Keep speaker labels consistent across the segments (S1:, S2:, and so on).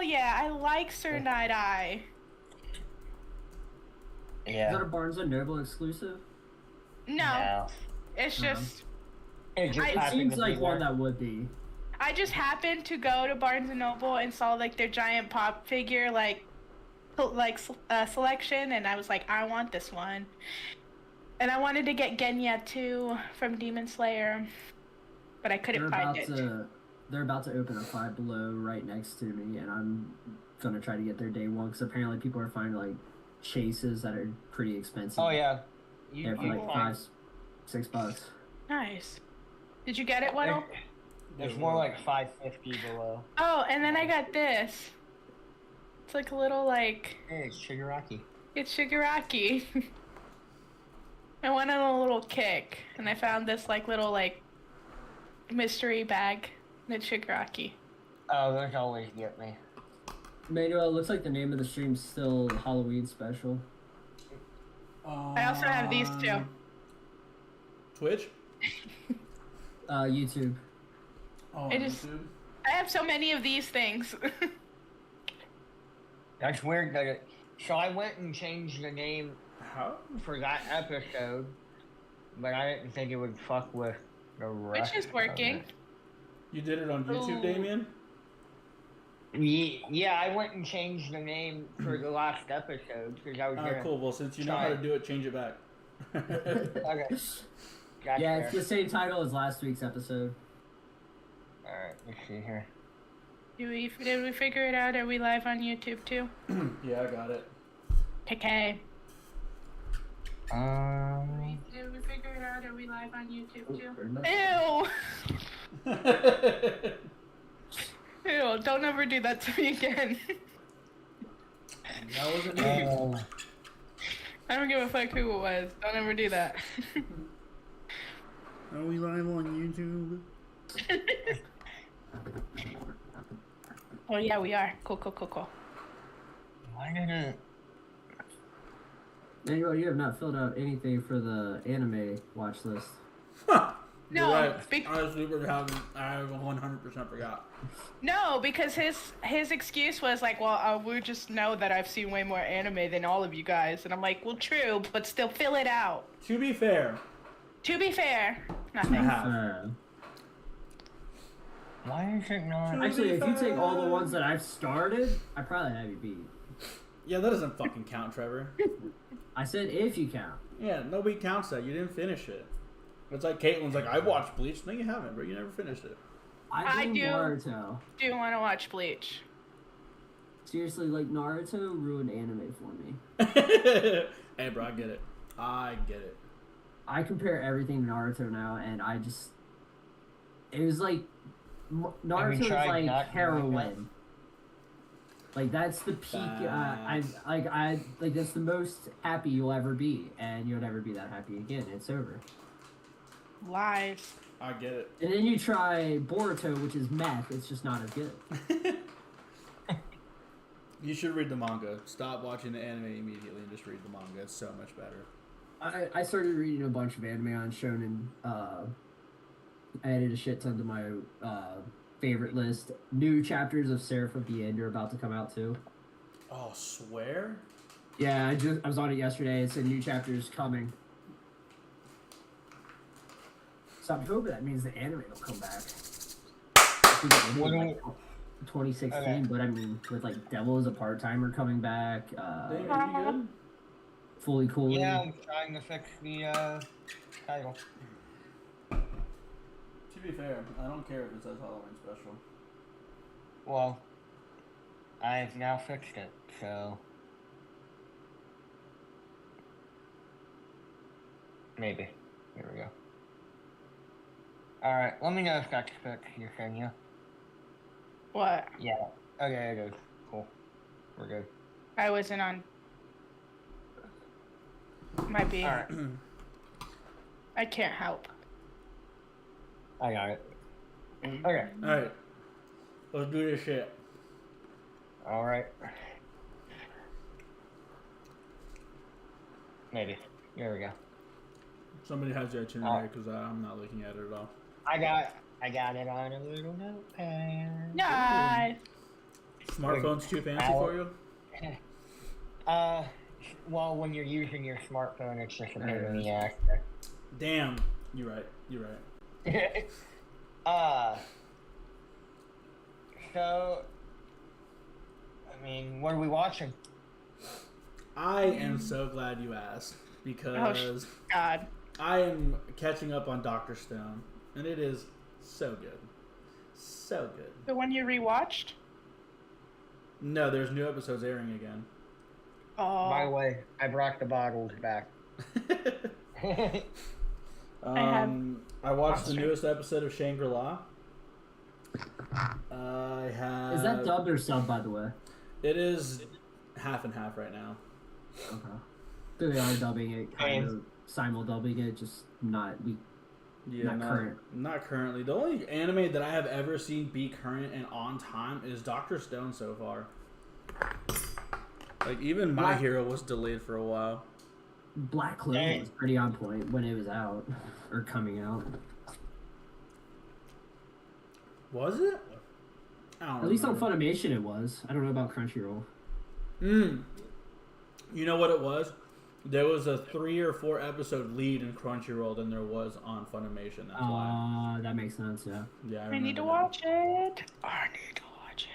S1: yeah, I like Sir Night Eye.
S2: Yeah.
S3: Is that a Barnes & Noble exclusive?
S1: No. It's just...
S2: It
S3: seems like one that would be.
S1: I just happened to go to Barnes & Noble and saw, like, their giant pop figure, selection, and I was like, I want this one. And I wanted to get Genya, too, from Demon Slayer, but I couldn't find it.
S3: They're about to open a Five Below right next to me, and I'm gonna try to get there day one, because apparently people are finding, like, chases that are pretty expensive.
S2: Oh, yeah.
S3: They're for, like, $5-6.
S1: Nice. Did you get it, Weddle?
S2: There's more like 550 below.
S1: Oh, and then I got this. It's like a little, like...
S2: Hey, it's Shigaraki.
S1: It's Shigaraki. I went on a little kick, and I found this, like, little, like, mystery bag. And it's Shigaraki.
S2: Oh, those always get me.
S3: Manuel, it looks like the name of the stream's still Halloween special.
S1: I also have these two.
S4: Twitch?
S3: YouTube.
S4: Oh,
S1: YouTube? I have so many of these things.
S2: That's weird that so I went and changed the name for that episode, but I didn't think it would fuck with the rest.
S1: Which is working.
S4: You did it on YouTube, Damien?
S2: Yeah, I went and changed the name for the last episode because I was
S4: Alright, cool. Well, since you know how to do it, change it back.
S2: Okay. Gotcha.
S3: Yeah, it's the same title as last week's episode.
S2: Alright, let's see here.
S1: Did we figure it out? Are we live on YouTube too?
S4: Yeah, I got it.
S1: Okay.
S2: Did
S1: we figure it out? Are we live on YouTube too? Ew! Ew, don't ever do that to me again.
S4: That wasn't me.
S1: I don't give a fuck who it was. Don't ever do that.
S4: Are we live on YouTube?
S1: Oh yeah, we are. Cool.
S2: Why did it?
S3: Manuel, you have not filled out anything for the anime watch list.
S1: No,
S4: right. I super haven't. I 100% forgot.
S1: No, because his excuse was like, well, we just know that I've seen way more anime than all of you guys, and I'm like, well, true, but still fill it out.
S4: To be fair,
S1: nothing.
S2: Why is it not?
S3: Actually, if you take all the ones that I've started, I probably have you beat.
S4: Yeah, that doesn't fucking count, Trevor.
S3: I said if you count.
S4: Yeah, nobody counts that. You didn't finish it. It's like Caitlin's like, I watched Bleach. No, you haven't, bro. You never finished it.
S3: I do
S1: Naruto. Do want to watch Bleach.
S3: Seriously, like, Naruto ruined anime for
S4: me. Hey, bro, I get it.
S3: I compare everything to Naruto now, and it was like, Naruto is like heroin. Like, that's the peak, that's the most happy you'll ever be, and you'll never be that happy again. It's over.
S1: Lies.
S4: I get it.
S3: And then you try Boruto, which is meth. It's just not as good.
S4: You should read the manga. Stop watching the anime immediately and just read the manga. It's so much better.
S3: I started reading a bunch of anime on Shonen. I added a shit ton to my favorite list. New chapters of Seraph of the End are about to come out too.
S4: Oh, swear?
S3: Yeah, I was on it yesterday. It said new chapters coming. So I'm hoping that means the anime will come back. 2016, okay. But I mean, with like Devil as a part-timer coming back.
S4: Dave, are you good?
S3: Fully cool.
S2: Yeah, I'm trying to fix the title.
S4: To be fair, I don't care if it says Halloween special.
S2: Well, I've now fixed it, so maybe. Here we go. Alright, let me know if that's fixed, Yesenia.
S1: What?
S2: Yeah. Okay, it is. Cool. We're good.
S1: I wasn't on. Might be.
S2: Alright.
S1: I can't help.
S2: I got it. Okay.
S4: Alright. Let's do this shit.
S2: Alright. Maybe. There we go.
S4: Somebody has the itinerary because I'm not looking at it at all.
S2: I got it on a little notepad.
S1: Nice.
S4: Smartphone's too fancy for you?
S2: Well, when you're using your smartphone, it's just a pain in the ass.
S4: Damn. You're right.
S2: So, I mean, what are we watching?
S4: I am so glad you asked because
S1: God.
S4: I am catching up on Dr. Stone, and it is so good. So good.
S1: The one you rewatched?
S4: No, there's new episodes airing again.
S1: Oh.
S2: By the way, I brought the bottles back.
S4: I watched the newest episode of Shangri-La. I have...
S3: Is that dubbed or sub, by the way?
S4: It is half and half right now.
S3: Okay. So they are dubbing it, kind of simul-dubbing it, just not current.
S4: Not currently. The only anime that I have ever seen be current and on time is Dr. Stone so far. Like, even My Hero was delayed for a while.
S3: Black Clover was pretty on point when it was out, or coming out.
S4: Was it? I don't
S3: At least on Funimation it was. I don't know about Crunchyroll.
S4: You know what it was? There was a 3 or 4 episode lead in Crunchyroll than there was on Funimation. That's why.
S3: That makes sense, yeah.
S4: Yeah,
S1: I need to watch it. I need to watch it.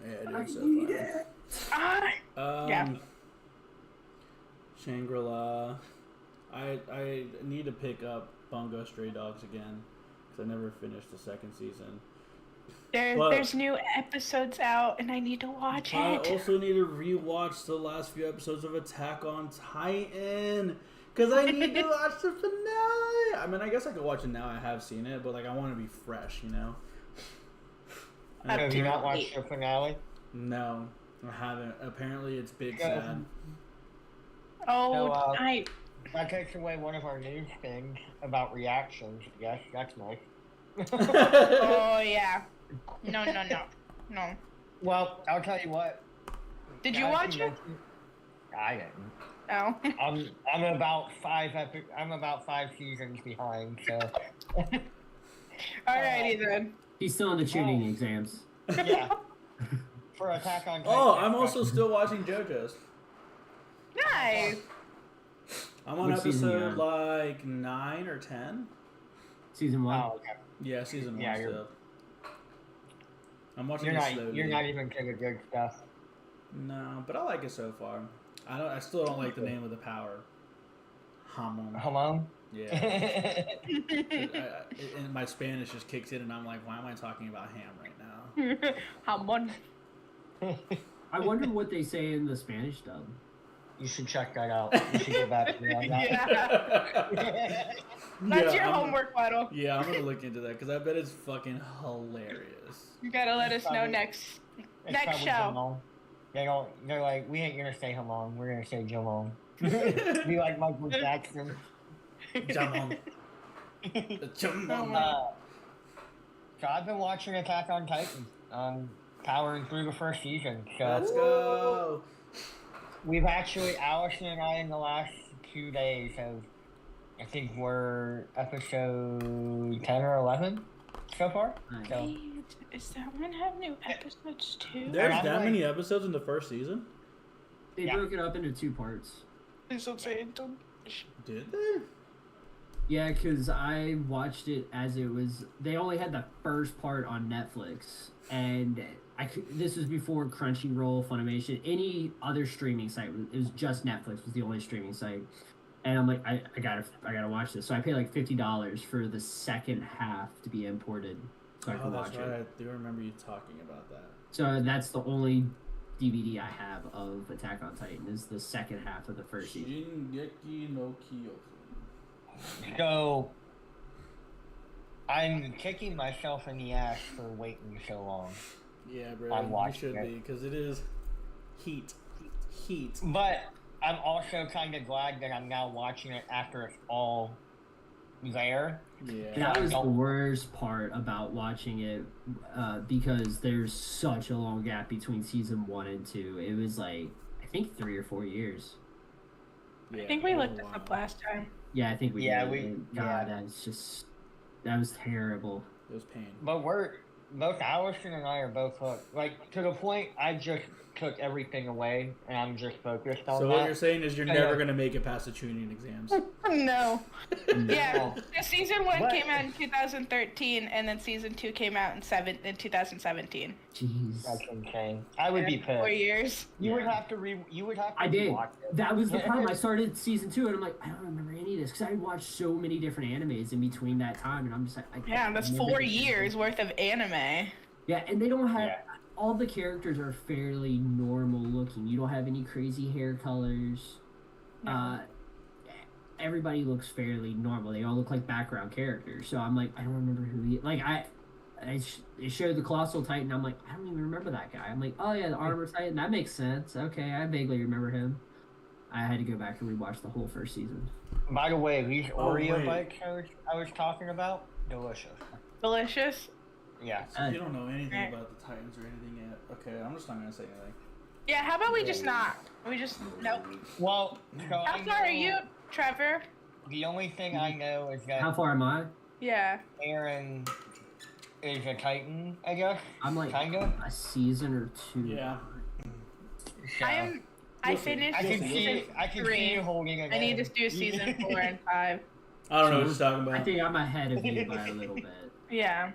S4: Yeah, it is so fun.
S1: Yeah.
S4: Shangri-La. I need to pick up Bungo Stray Dogs again because I never finished the second season.
S1: There's new episodes out, and I need to watch it.
S4: I also need to rewatch the last few episodes of Attack on Titan because I need to watch the finale. I mean, I guess I could watch it now. I have seen it, but like I want to be fresh, you know.
S2: Have you not watched the finale?
S4: No, I haven't. Apparently, it's big sad.
S1: Oh,
S2: that takes away one of our news things about reactions. Yes, that's nice.
S1: Oh yeah. No.
S2: Well, I'll tell you what.
S1: Did you watch it?
S2: I didn't.
S1: Oh.
S2: I'm about 5 seasons behind, so.
S1: Alrighty then.
S3: He's still in the tuning exams.
S2: Yeah. For Attack on Titan.
S4: Oh, I'm also still watching JoJo's.
S1: Nice.
S4: I'm on episode like 9 or 10.
S3: Season 1.
S2: Oh, okay.
S4: Yeah, season 1 still. I'm watching
S2: it
S4: slowly.
S2: You're not even to the good stuff.
S4: No, but I like it so far. I still don't like the name of the power. Hamon.
S2: Hamon?
S4: Yeah. And my Spanish just kicks in, and I'm like, why am I talking about ham right now?
S1: Hamon.
S3: I wonder what they say in the Spanish dub.
S2: You should check that out. You should get back to me on that.
S1: Yeah. That's your homework, Waddle.
S4: Yeah, I'm gonna look into that because I bet it's fucking hilarious.
S1: You gotta let us know next show.
S2: They're like, we ain't gonna say Hamon, we're gonna say Jamon. Be like Michael Jackson.
S4: Jamon.
S2: So I've been watching Attack on Titan, powering through the first season. So
S4: let's go.
S2: We've actually, Allison and I, in the last 2 days have, I think we're episode 10 or 11 so far. So,
S1: Wait, is that one have new episodes too?
S4: There's that many episodes in the first season?
S3: They broke it up into 2 parts.
S1: Please don't say it.
S4: Did they?
S3: Yeah, because I watched it as it was... They only had the first part on Netflix, and this was before Crunchyroll, Funimation, any other streaming site. It was just Netflix was the only streaming site. And I'm like, I gotta watch this. So I paid like $50 for the second half to be imported, so I could watch it.
S4: I do remember you talking about that.
S3: So that's the only DVD I have of Attack on Titan is the second half of the first season.
S4: Shingeki no Kyojin.
S2: So I'm kicking myself in the ass for waiting so long.
S4: Yeah, bro, you should be, because it is heat.
S2: But I'm also kind of glad that I'm now watching it after it's all there.
S4: Yeah.
S3: That was the worst part about watching it, because there's such a long gap between season 1 and 2. It was like, I think 3 or 4 years.
S4: Yeah,
S1: I think we looked this up last time.
S3: Yeah, I think we did.
S2: We
S3: God, that's just... That was terrible.
S4: It was pain.
S2: But both Allison and I are both hooked. Like, to the point I just took everything away, and I'm just focused on
S4: So
S2: that.
S4: what you're saying is you're never going to make it past the tuning exams.
S1: No. Yeah,
S2: No.
S1: season 1
S2: But-
S1: came out in 2013, and then season 2 came out in 2017.
S3: Jeez.
S2: That's insane. I would be
S1: 4
S2: pissed.
S1: years.
S2: You would have to
S3: I did.
S2: watch it.
S3: That was the problem. I started season 2, and I'm like, I don't remember any of this because I watched so many different animes in between that time, and I'm just like,
S1: Yeah, that's 4 years worth of anime.
S3: Yeah, and they don't have
S2: Yeah.
S3: all the characters are fairly normal looking. You don't have any crazy hair colors. Everybody looks fairly normal. They all look like background characters. So I'm like, I don't remember who he. Like it showed the Colossal Titan. I'm like, I don't even remember that guy. I'm like, oh yeah, the Armor Titan. That makes sense. Okay, I vaguely remember him. I had to go back and rewatch the whole first season.
S2: By the way, these Oreo
S4: wait.
S2: bites I was talking about, delicious.
S1: Delicious.
S2: Yeah.
S4: You don't know anything about the Titans or anything yet. Okay, I'm just not going to say anything.
S1: Yeah, how about we just not? We just, nope.
S2: Well, so
S1: How far are you, Trevor?
S2: The only thing I know is
S3: How
S2: that
S3: far am I?
S1: Yeah.
S2: Aaron is a Titan, I guess.
S3: I'm like
S2: Kinda.
S3: a season or 2.
S4: Yeah.
S2: So,
S1: I finished
S2: I can
S1: season
S2: see
S1: 3.
S2: you holding it.
S1: I need to do season 4 and 5.
S4: I don't know what you're talking about.
S3: I think I'm ahead of you by a little bit.
S1: Yeah.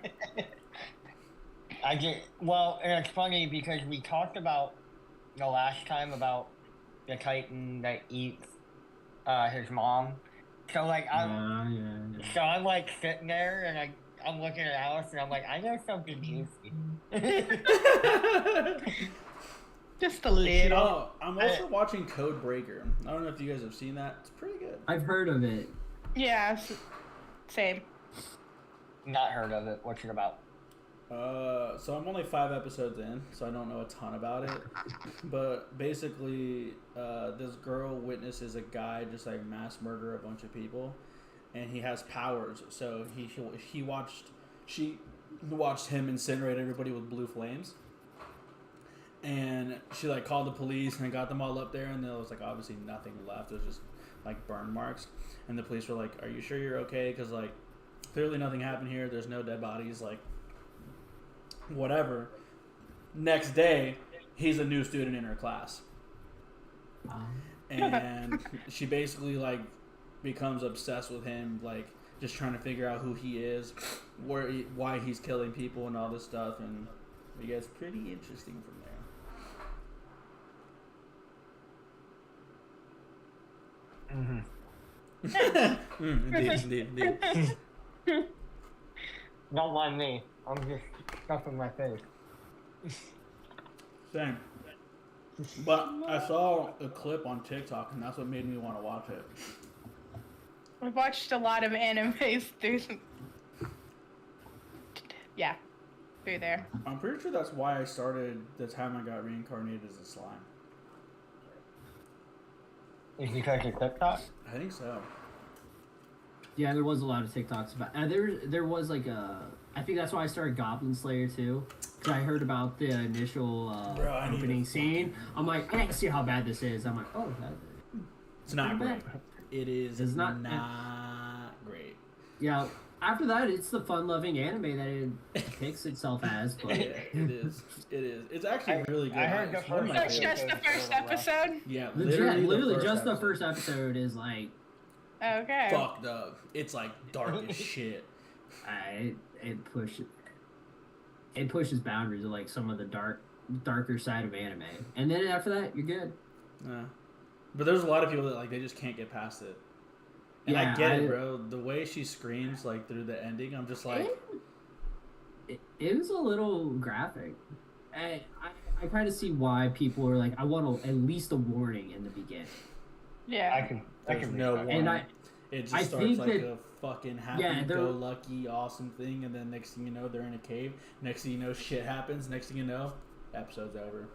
S2: And it's funny because we talked about the last time about the Titan that eats his mom. So like I'm like sitting there and I'm looking at Alice and I'm like, I know something juicy.
S1: Just a little.
S4: Oh, I'm also watching Code Breaker. I don't know if you guys have seen that. It's pretty good.
S3: I've heard of it.
S1: Yeah, same.
S2: Not heard of it. What's it about?
S4: So I'm only 5 episodes in, so I don't know a ton about it. But basically, this girl witnesses a guy just like mass murder a bunch of people, and he has powers. So she watched him incinerate everybody with blue flames, and she like called the police and got them all up there, and there was like obviously nothing left. It was just like burn marks, and the police were like, "Are you sure you're okay? Because like clearly nothing happened here. There's no dead bodies. Like." Whatever. Next day, he's a new student in her class, and she basically like becomes obsessed with him, like just trying to figure out who he is, why he's killing people, and all this stuff, and it gets pretty interesting from there. Indeed.
S2: Don't mind me. I'm just stuffing my face.
S4: Same. But I saw a clip on TikTok, and that's what made me want to watch it.
S1: I've watched a lot of animes through through there.
S4: I'm pretty sure that's why I started the time I got reincarnated as a slime.
S2: Is it because of TikTok?
S4: I think so.
S3: Yeah, there was a lot of TikToks about. There was like a. I think that's why I started Goblin Slayer too, because I heard about the initial opening scene. I'm like, I gotta see how bad this is. I'm like, oh,
S4: it's not great.
S3: bad.
S4: It is
S3: It's not
S4: great.
S3: Yeah. After that, it's the fun-loving anime that it depicts itself as. But
S4: Yeah, it is. It is. It's actually really good.
S2: I heard the
S4: It's one of my
S1: That's
S2: first-
S4: favorites.
S1: just the first episode?
S4: Yeah,
S3: literally just the first episode is like,
S1: Okay.
S4: fucked up. It's like dark as shit.
S3: it pushes boundaries of like some of the darker side of anime, and then after that, you're good.
S4: Yeah. But there's a lot of people that like they just can't get past it. And I
S3: Yeah,
S4: get it, bro. The way she screams like through the ending, I'm just like,
S3: it was a little graphic. I kind of see why people are like, I want at least a warning in the beginning.
S1: Yeah.
S2: I
S4: there's
S2: can
S4: no
S2: read that.
S4: warning.
S3: And
S4: It just
S3: I
S4: starts
S3: think
S4: like
S3: that-
S4: a fucking
S3: Yeah, they're-
S4: happy-go-lucky, awesome thing, and then next thing you know, they're in a cave. Next thing you know, shit happens. Next thing you know, episode's over.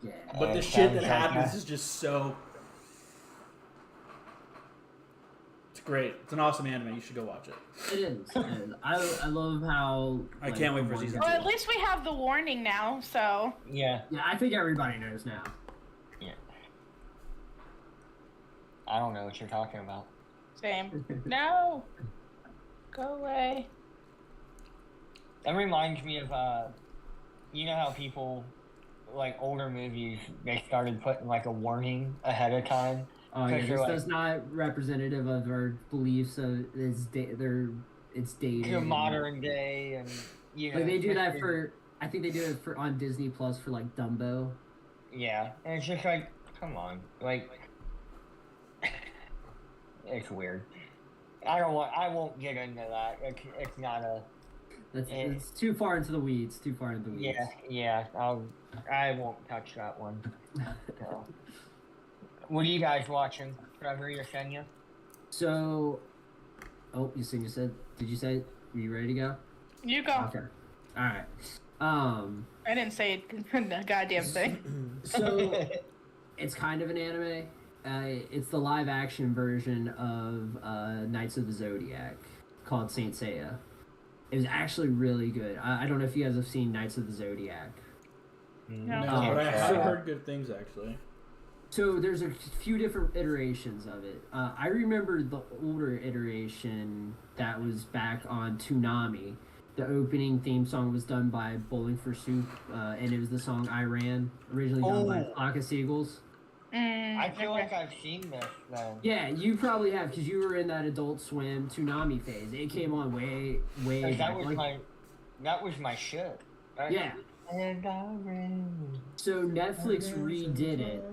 S3: Yeah.
S4: But the
S2: It
S4: shit that
S2: sounds like
S4: happens
S2: that.
S4: is just so... It's great. It's an awesome anime. You should go watch it.
S3: It is. And I love how.
S4: I can't wait for season
S1: Well, at least we have the warning now, so.
S2: Yeah.
S3: Yeah, I think everybody knows now.
S2: I don't know what you're talking about.
S1: Same. No. Go away.
S2: That reminds me of, you know how people, like older movies, they started putting like a warning ahead of time.
S3: Oh yeah, this does not representative of our beliefs of it's dated.
S2: To modern day, and you know,
S3: like they do that for. I think they do it for on Disney Plus for like Dumbo.
S2: Yeah, and it's just like, come on, like, it's weird. I won't get into that. It's not a.
S3: It's too far into the weeds. Too far into the weeds.
S2: Yeah. I won't touch that one. So. What are you guys watching? Trevor, Yesenia?
S3: So, Yesenia said. Did you say? Were you ready to go?
S1: You go.
S3: Okay. All right.
S1: I didn't say a goddamn thing.
S3: So, it's kind of an anime. It's the live action version of Knights of the Zodiac called Saint Seiya. It was actually really good. I don't know if you guys have seen Knights of the Zodiac.
S4: No, but I have heard good things actually.
S3: So there's a few different iterations of it. I remember the older iteration that was back on Toonami. The opening theme song was done by Bowling for Soup, and it was the song I Ran, originally done by Flock of Seagulls.
S2: I feel like I've seen this then.
S3: Yeah, you probably have, because you were in that Adult Swim Toonami phase. It came on way back.
S2: That was my shit. Right?
S3: Yeah.
S2: And I ran.
S3: So Netflix redid it.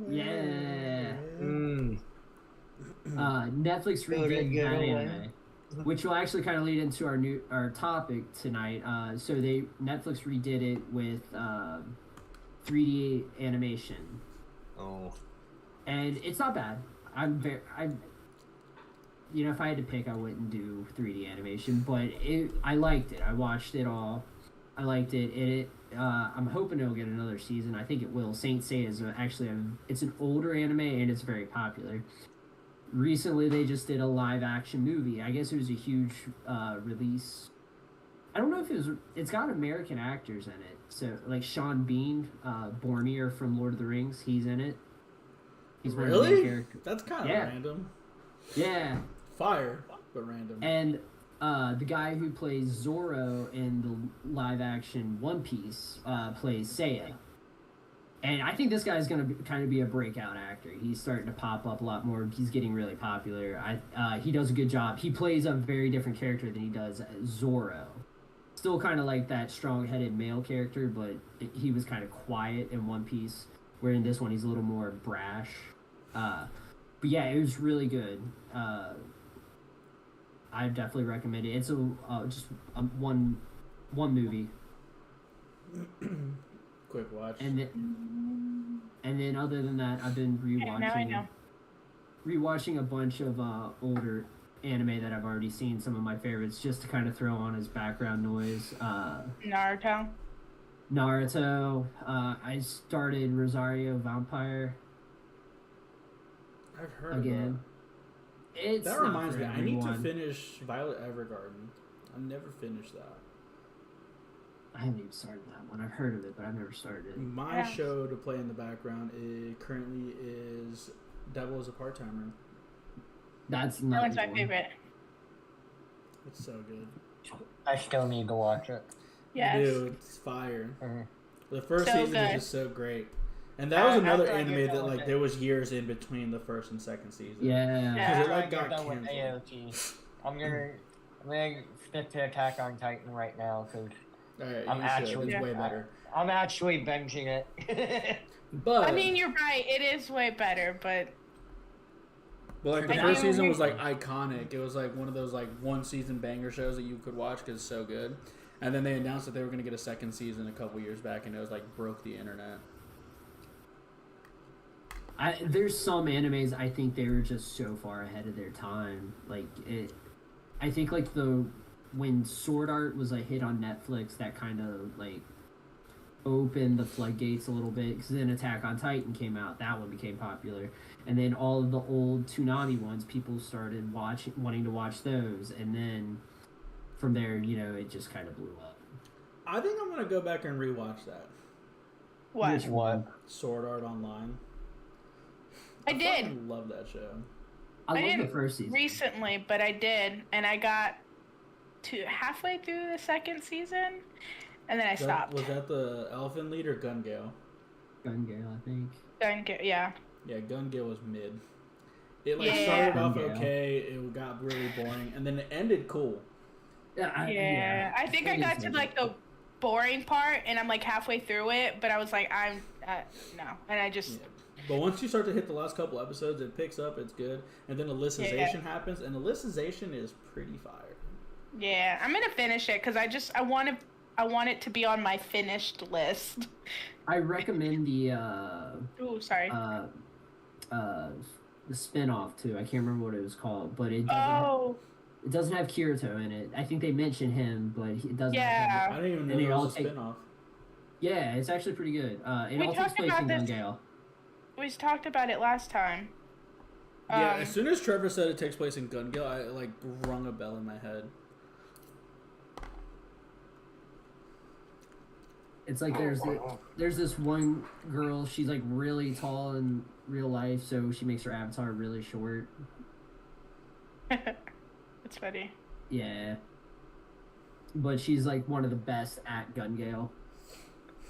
S3: Yeah. Netflix redid that anime, which will actually kind of lead into our topic tonight. So Netflix redid it with 3D animation.
S2: Oh.
S3: And it's not bad. If I had to pick, I wouldn't do 3D animation, but I liked it. I watched it all. I liked it. I'm hoping it'll get another season. I think it will. Saint Seiya is actually it's an older anime and it's very popular. Recently, they just did a live action movie. I guess it was a huge release. I don't know if it's got American actors in it. So like Sean Bean, Boromir from Lord of the Rings, he's in it. He's one of the main characters.
S4: That's kind of random.
S3: Yeah.
S4: Fire, but random.
S3: And the guy who plays Zoro in the live action One Piece plays Seiya. And I think this guy's going to kind of be a breakout actor. He's starting to pop up a lot more. He's getting really popular. He does a good job. He plays a very different character than he does Zoro. Still kind of like that strong-headed male character, but he was kind of quiet in One Piece, where in this one he's a little more brash. But yeah, it was really good. I definitely recommend it. It's just one movie.
S4: Quick watch.
S3: And then other than that, I've been rewatching a bunch of older anime that I've already seen. Some of my favorites, just to kind of throw on as background noise. Naruto. I started Rosario Vampire.
S4: I've heard
S3: again.
S4: That reminds me, I need to finish Violet Evergarden. I've never finished that.
S3: I haven't even started that one. I've heard of it, but I've never started it.
S4: My show to play in the background currently is Devil is a Part-Timer.
S3: That's not.
S1: That one's my favorite.
S4: It's so good.
S2: I still need to watch it.
S1: Yes.
S4: Dude, it's fire.
S2: Mm-hmm.
S4: The first season is just so great. And that was another anime that like there was years in between the first and second season.
S3: Yeah.
S4: Because it like got canceled.
S2: I'm gonna stick to Attack on Titan right now because
S4: it's way better.
S2: I'm actually binging it.
S4: But
S1: I mean, you're right. It is way better, but
S4: like the first season was like iconic. It was like one of those like one season banger shows that you could watch because it's so good. And then they announced that they were going to get a second season a couple years back, and it was like broke the internet.
S3: There's some animes I think they were just so far ahead of their time. Like I think like when Sword Art was a hit on Netflix, that kind of like opened the floodgates a little bit. Because then Attack on Titan came out, that one became popular, and then all of the old Toonami ones, people started wanting to watch those, and then from there, it just kind of blew up.
S4: I think I'm gonna go back and rewatch that.
S2: What?
S4: Sword Art Online.
S1: I did.
S4: Love that show.
S3: I love the first season
S1: recently, but I did, and I got to halfway through the second season, and then I stopped.
S4: Was that the Elephant Lead or Gun Gale?
S3: Gun Gale, I think.
S1: Gun Gale, yeah.
S4: Yeah, Gun Gale was mid. It
S1: Yeah.
S4: started off okay, it got really boring, and then it ended cool.
S1: Yeah, I think I got to like the boring part, and I'm like halfway through it, but I was like, no, and I just.
S4: Yeah. But once you start to hit the last couple episodes, it picks up, it's good, and then Alicization happens, and Alicization is pretty fire.
S1: Yeah, I'm gonna finish it because I want it to be on my finished list.
S3: I recommend the the spin-off too. I can't remember what it was called, but it doesn't have Kirito in it. I think they mention him, but it doesn't have him.
S4: I didn't even know it was a spin-off.
S3: Yeah, it's actually pretty good. It all takes place in Gun Gale.
S1: We talked about it last time.
S4: Yeah, as soon as Trevor said it takes place in Gun Gale, I like rung a bell in my head.
S3: It's like there's this one girl, she's like really tall in real life, so she makes her avatar really short.
S1: That's funny.
S3: Yeah. But she's like one of the best at Gun Gale.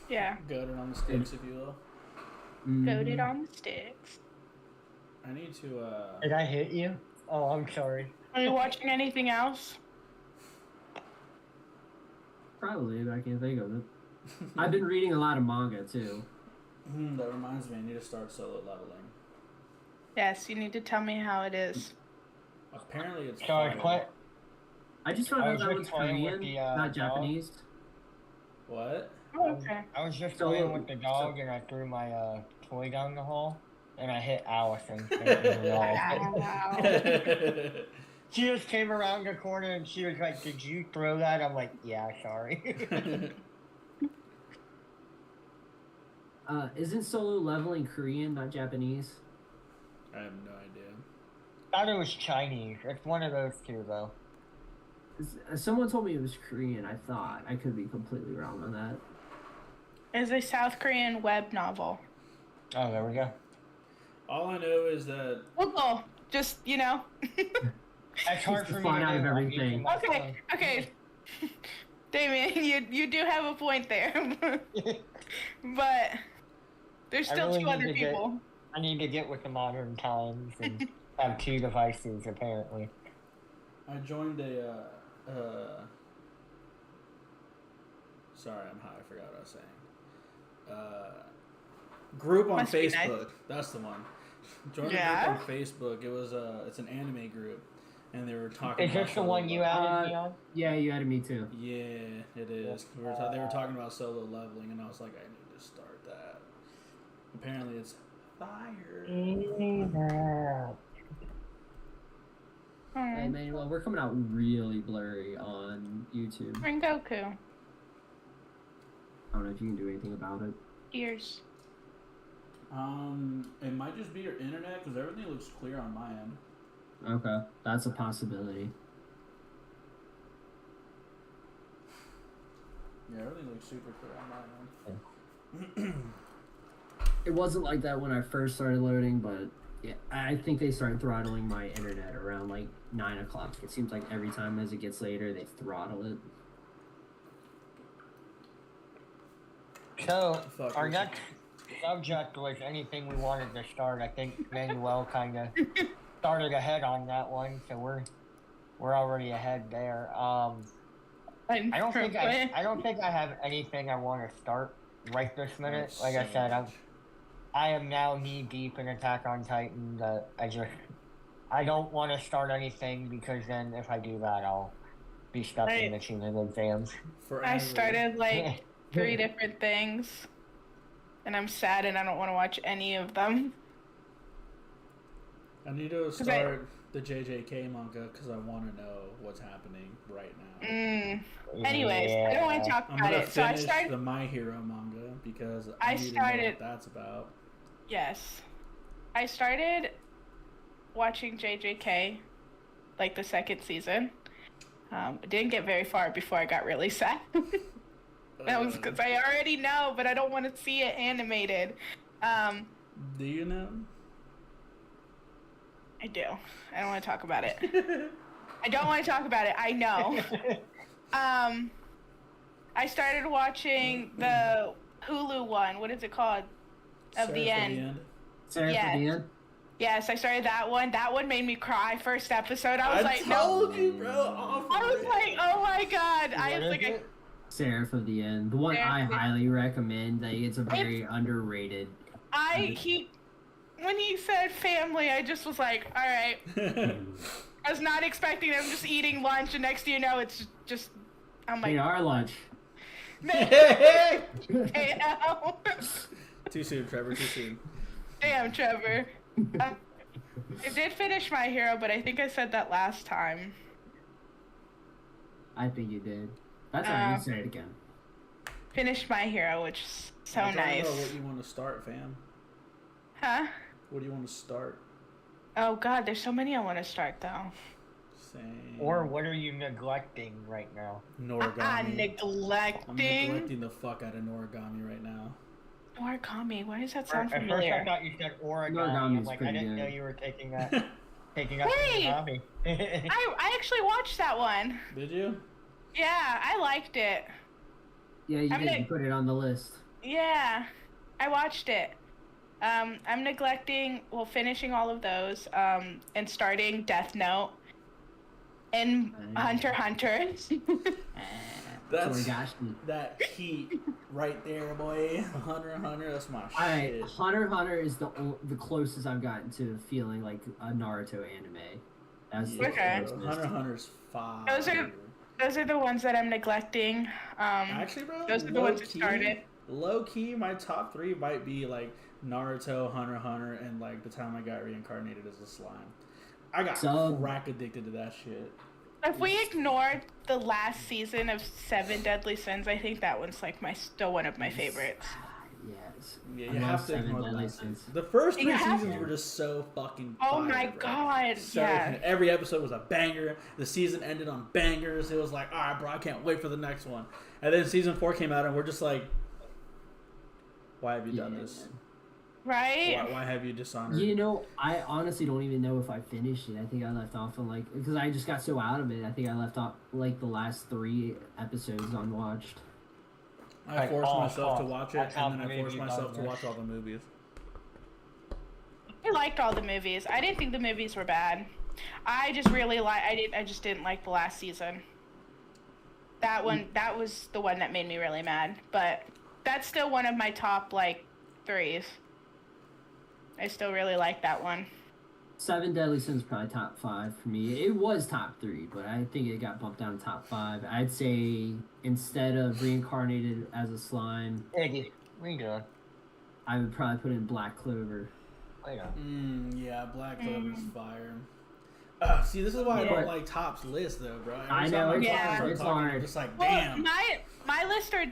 S1: Yeah.
S4: Goated on the sticks, if you will.
S1: Goated on the sticks.
S4: I need to,
S2: Did I hit you? Oh, I'm sorry.
S1: Are you watching anything else?
S3: Probably, but I can't think of it. I've been reading a lot of manga, too.
S4: That reminds me, I need to start solo leveling.
S1: Yes, you need to tell me how it is.
S4: Apparently it's
S3: I just found out that was Korean, not Japanese.
S4: What?
S1: Oh, okay.
S2: I was just playing with the dog, and I threw my toy down the hall, and I hit Allison.
S1: Wow.
S2: She just came around the corner, and she was like, "Did you throw that?" I'm like, "Yeah, sorry."
S3: Isn't solo leveling Korean, not Japanese?
S4: I have no idea.
S2: I thought it was Chinese. It's one of those two, though.
S3: Someone told me it was Korean, I thought. I could be completely wrong on that.
S1: It's a South Korean web novel.
S2: Oh, there we go.
S4: All I know is that...
S1: Google. Just, you know.
S2: It's hard for me
S3: find out of everything.
S1: Okay. Damien, you do have a point there. But there's still two other people.
S2: I need to get with the modern times and have 2 devices, apparently.
S4: I joined a... Sorry, I'm high. I forgot what I was saying. Group on Facebook. Nice. That's the one. Joined a group on Facebook. It was it's an anime group, and they were talking.
S2: Is this the one you added me on?
S3: Yeah, you added me too.
S4: Yeah, it is. They were talking about solo leveling, and I was like, I need to start that. Apparently, it's fire.
S3: Hey, Manuel, we're coming out really blurry on YouTube.
S1: Rengoku.
S3: I don't know if you can do anything about it.
S1: Ears.
S4: It might just be your internet because everything looks clear on my end.
S3: Okay, that's a possibility.
S4: Yeah, everything looks super clear on my end.
S3: It wasn't like that when I first started loading, but yeah, I think they started throttling my internet around like 9 o'clock. It seems like every time as it gets later, they throttle it.
S2: So, our next subject was anything we wanted to start. I think Manuel kind of started ahead on that one, so we're already ahead there. I don't think I have anything I want to start right this minute. Like I said, I am now knee deep in Attack on Titan. That I don't want to start anything because then if I do that, I'll be stuck in the tuning exams.
S1: I started like 3 different things, and I'm sad, and I don't want to watch any of them.
S4: I need to start the JJK manga because I want to know what's happening right now.
S1: Anyways, I don't want to talk about it.
S4: So I started the My Hero manga because I need to know what that's about.
S1: Yes, I started watching JJK, like the 2nd season. Didn't get very far before I got really sad. That was because I already know, but I don't want to see it animated.
S4: Do you know?
S1: I do. I don't want to talk about it. I don't want to talk about it. I know. I started watching the Hulu one. What is it called? Of the End.
S3: Sarah
S1: Yes.
S3: for the End?
S1: Yes, I started that one. That one made me cry first episode. I was like,
S4: told
S1: no.
S4: you, bro.
S1: I was like, oh my god. I was like,
S3: Sarah for the End. The one I highly recommend. Like, it's a very underrated.
S1: When he said family, I just was like, all right. I was not expecting them just eating lunch, and next thing you know, it's just, I'm like,
S3: our lunch.
S1: Damn.
S4: Too soon, Trevor. Too soon.
S1: Damn, Trevor. I did finish My Hero, but I think I said that last time.
S3: I think you did. That's why I didn't say it again.
S1: Finished My Hero, which is so
S4: I
S1: nice.
S4: don't know what you want to start, fam.
S1: Huh?
S4: What do you want to start?
S1: Oh god, there's so many I want to start though.
S4: Same.
S2: Or what are you neglecting right now?
S4: Noragami.
S1: Neglecting.
S4: I'm neglecting the fuck out of Noragami right now.
S1: Origami. Why does that sound
S2: At
S1: familiar?
S2: first I thought you said origami.
S3: Origami's
S2: I'm like, I
S3: pretty
S2: didn't know
S3: good.
S2: you were taking that. Taking up
S1: Hey!
S2: origami.
S1: I actually watched that one.
S4: Did you?
S1: Yeah, I liked it.
S3: Yeah, you did. You put it on the list.
S1: Yeah, I watched it. I'm finishing all of those, and starting Death Note and Hunter x Hunter.
S4: That's that heat right there, boy. Hunter x Hunter, that's my shit.
S3: Hunter x Hunter is the closest I've gotten to feeling like a Naruto anime. That's
S1: Okay.
S4: Hunter x Hunter's fire.
S1: Those are the ones that I'm neglecting.
S4: Actually, bro,
S1: those are the ones that started.
S4: Low key, my top 3 might be like Naruto, Hunter x Hunter, and like the time I got reincarnated as a slime. I got crack addicted to that shit.
S1: If we ignored the last season of 7 Deadly Sins, I think that one's like still one of my favorites.
S3: Yes.
S4: Yeah, you have to ignore the last season. The first 3 seasons were just so fucking fire,
S1: oh my god,
S4: so
S1: yeah.
S4: every episode was a banger. The season ended on bangers. It was like, alright, bro, I can't wait for the next one. And then season 4 came out, and we're just like, why have you done this?
S1: Right?
S4: Why have you dishonored?
S3: You know, I honestly don't even know if I finished it. I think I left off on because I just got so out of it. I think I left off the last 3 episodes unwatched.
S4: I forced myself to watch it, and then I forced myself to watch all the movies.
S1: I liked all the movies. I didn't think the movies were bad. I just really I just didn't like the last season. That was the one that made me really mad. But that's still one of my top 3s. I still really like that one.
S3: 7 Deadly Sins probably top 5 for me. It was top 3, but I think it got bumped down to top 5. I'd say instead of reincarnated as a slime,
S2: Eddie, what are you doing?
S3: I would probably put in Black Clover.
S4: Yeah, Black Clover's fire. See, this is why I don't like Top's list, though, bro.
S3: I know,
S4: it's hard. I'm just like, damn.
S1: Well, my lists are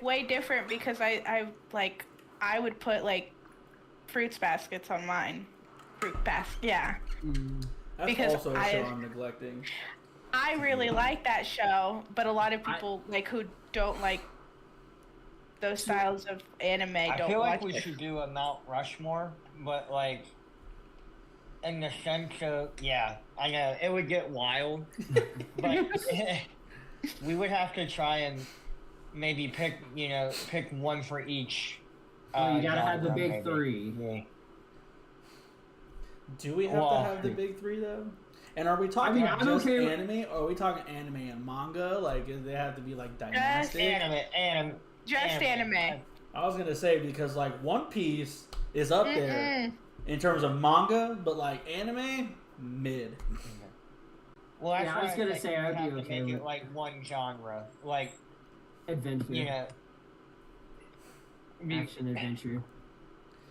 S1: way different because I would put fruits baskets on mine. Fruit basket, yeah.
S4: That's
S1: because
S4: also a show I'm neglecting.
S1: I really like that show, but a lot of people who don't like those styles of anime don't watch it.
S2: I feel like we should do a Mount Rushmore, but in the sense of, yeah, I know it would get wild, but we would have to try and maybe pick one for each.
S3: You gotta have the big 3.
S2: Yeah.
S4: Do we have to have the big 3 though? And are we talking just anime, or are we talking anime and manga? Do they have to be dynastic?
S1: Just anime.
S4: I was gonna say because One Piece is up there in terms of manga, but anime, mid.
S2: Well, that's
S3: I was gonna say I'd be okay
S2: make
S3: with
S2: it one genre,
S3: adventure. Action adventure.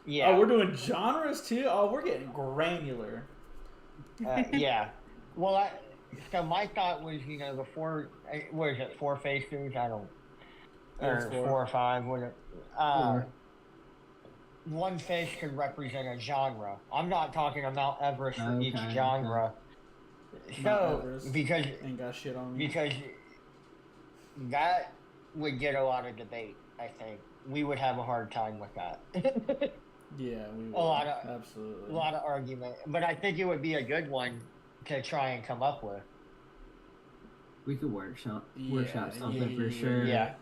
S2: Yeah.
S4: Oh, we're doing genres too. Oh, we're getting granular.
S2: Yeah. Well, so my thought was, the 4. What is it? 4 faces? I don't. Or 4 or 5. Whatever. One face could represent a genre. I'm not talking about Everest for each genre. So because
S4: ain't got shit on me.
S2: Because that would get a lot of debate. I think we would have a hard time with that.
S4: Yeah, we would. Absolutely.
S2: A lot of argument, but I think it would be a good one to try and come up with.
S3: We could workshop something for sure.
S2: Yeah.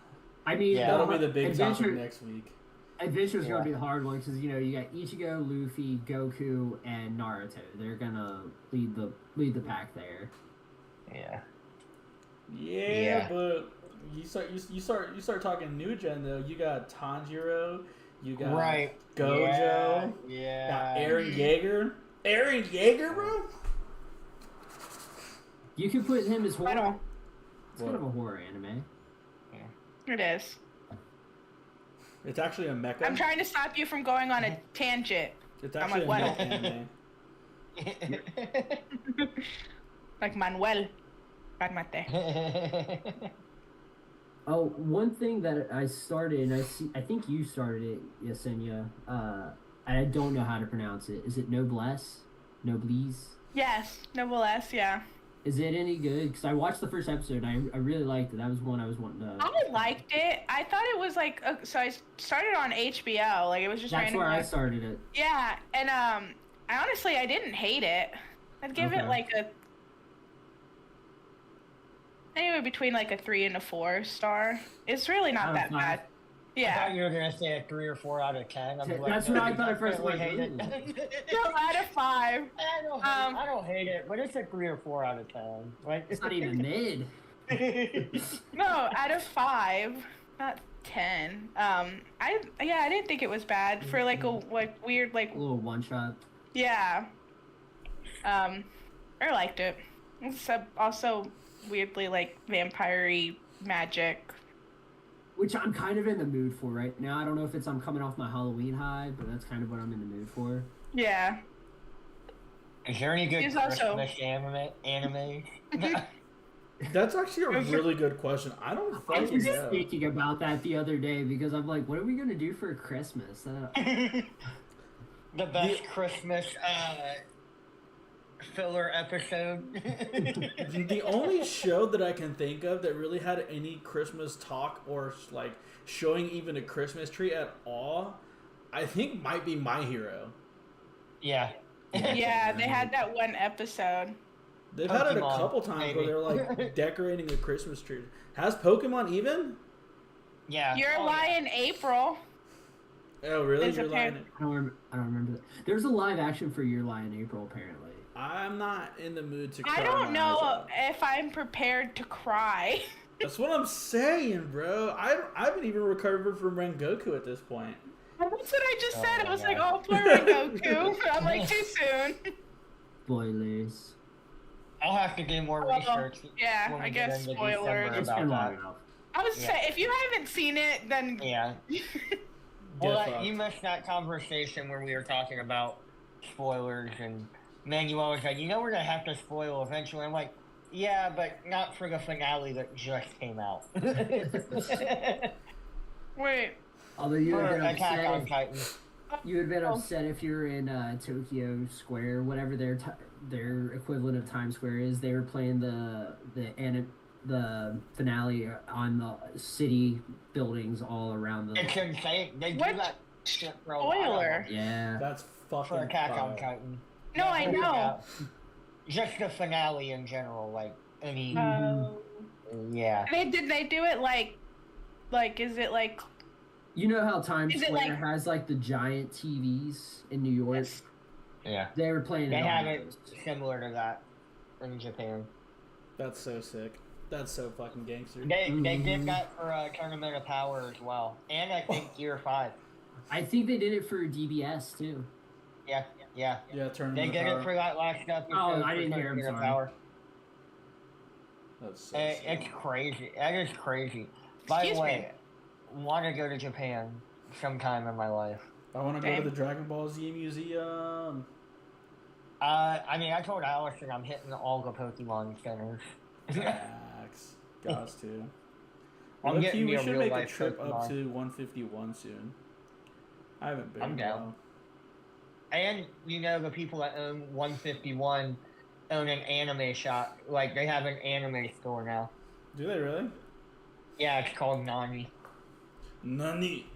S3: I mean,
S4: That'll be the big topic next week.
S3: Adventure's gonna be the hard one because you got Ichigo, Luffy, Goku, and Naruto. They're gonna lead the pack there.
S2: Yeah.
S4: Yeah, but you start talking new gen though. You got Tanjiro, you got Gojo, got Eren Yeager. Eren Yeager, bro.
S3: You can put him as horror. It's kind of a horror anime.
S1: It is.
S4: It's actually a mecha.
S1: I'm trying to stop you from going on a tangent.
S4: It's actually a mecha anime.
S1: Like Manuel.
S3: Oh, one thing that I started, and I think you started it, Yesenia. I don't know how to pronounce it. Is it Noblesse? Noblesse?
S1: Yes, Noblesse, yeah.
S3: Is it any good? Because I watched the first episode, and I really liked it. That was one I was wanting to...
S1: I liked it. I thought it was like... so I started on HBO. Like, it was just
S3: That's where I started it.
S1: Yeah, and I honestly, I didn't hate it. I'd give it like a... anywhere between like a 3 and a 4 star. It's really not that bad. Yeah.
S2: I thought you were gonna say a 3 or 4 out of 10.
S3: That's what I thought at first.
S2: I hate it.
S1: No, out of 5.
S2: I don't hate it, but it's a 3 or 4 out of 10. Like
S3: it's not even mid.
S1: No, out of 5, not 10. I didn't think it was bad for like a weird like
S3: a little one shot.
S1: Yeah. I liked it. It's also weirdly like vampire-y magic.
S3: Which I'm kind of in the mood for right now. I don't know if I'm coming off my Halloween high, but that's kind of what I'm in the mood for.
S1: Yeah.
S2: Is there any good Christmas anime?
S4: That's actually a really good question. I don't fucking know.
S3: I was thinking about that the other day because I'm like, what are we gonna do for Christmas?
S2: The best Christmas filler episode.
S4: The only show that I can think of that really had any Christmas talk or like showing even a Christmas tree at all, I think might be My Hero.
S2: Yeah.
S1: Yeah, they had that one episode.
S4: They've had it a couple times where they're like decorating a Christmas tree. Has Pokemon even?
S2: Yeah.
S1: Your Lion April.
S4: Oh really? Your Lion.
S3: I don't remember that. There's a live action for Your Lion April apparently.
S4: I'm not in the mood to cry.
S1: I don't know if I'm prepared to cry.
S4: That's what I'm saying, bro. I haven't even recovered from Rengoku at this point.
S1: That's what I just said. I was like, oh, poor Rengoku. I'm like, too soon.
S3: Spoilers.
S2: I'll have to do more research.
S1: Yeah, I guess spoilers.
S3: It's been long enough.
S1: I was saying, if you haven't seen it, then...
S2: Yeah. Well, you missed that conversation where we were talking about spoilers and... Manuel was like, we're going to have to spoil eventually. I'm like, yeah, but not for the finale that just came out.
S1: Wait.
S3: Although you would have been upset if you were in Tokyo Square, whatever their equivalent of Times Square is. They were playing the finale on the city buildings all around the...
S2: It's insane. They do that shit for a
S1: spoiler.
S3: Yeah.
S4: That's fucking
S2: for Attack on Titan.
S1: No, I know.
S2: Just the finale in general, like any. Yeah.
S1: Did they do it like is it like?
S3: You know how Times Square has like the giant TVs in New York?
S1: Yes.
S2: Yeah.
S3: They were playing.
S2: They have it similar to that in Japan.
S4: That's so sick. That's so fucking gangster.
S2: They did that for Tournament of Power as well, and I think Year 5.
S3: I think they did it for DBS too.
S2: Yeah.
S4: Yeah, Tournament
S2: They did it for that last episode.
S3: Oh, I didn't hear him. Sorry.
S2: Power.
S4: That's so
S2: it's crazy. That is crazy. By the way, want to go to Japan sometime in my life.
S4: I want to go to the Dragon Ball Z museum.
S2: I mean, I told Allison I'm hitting all the Pokemon centers.
S4: Facts. Gots to.
S2: We
S4: should make a trip up to 151 soon. I haven't been.
S2: I'm down. And, the people that own 151 own an anime shop. Like, they have an anime store now.
S4: Do they really?
S2: Yeah, it's called Nani.
S4: Nani?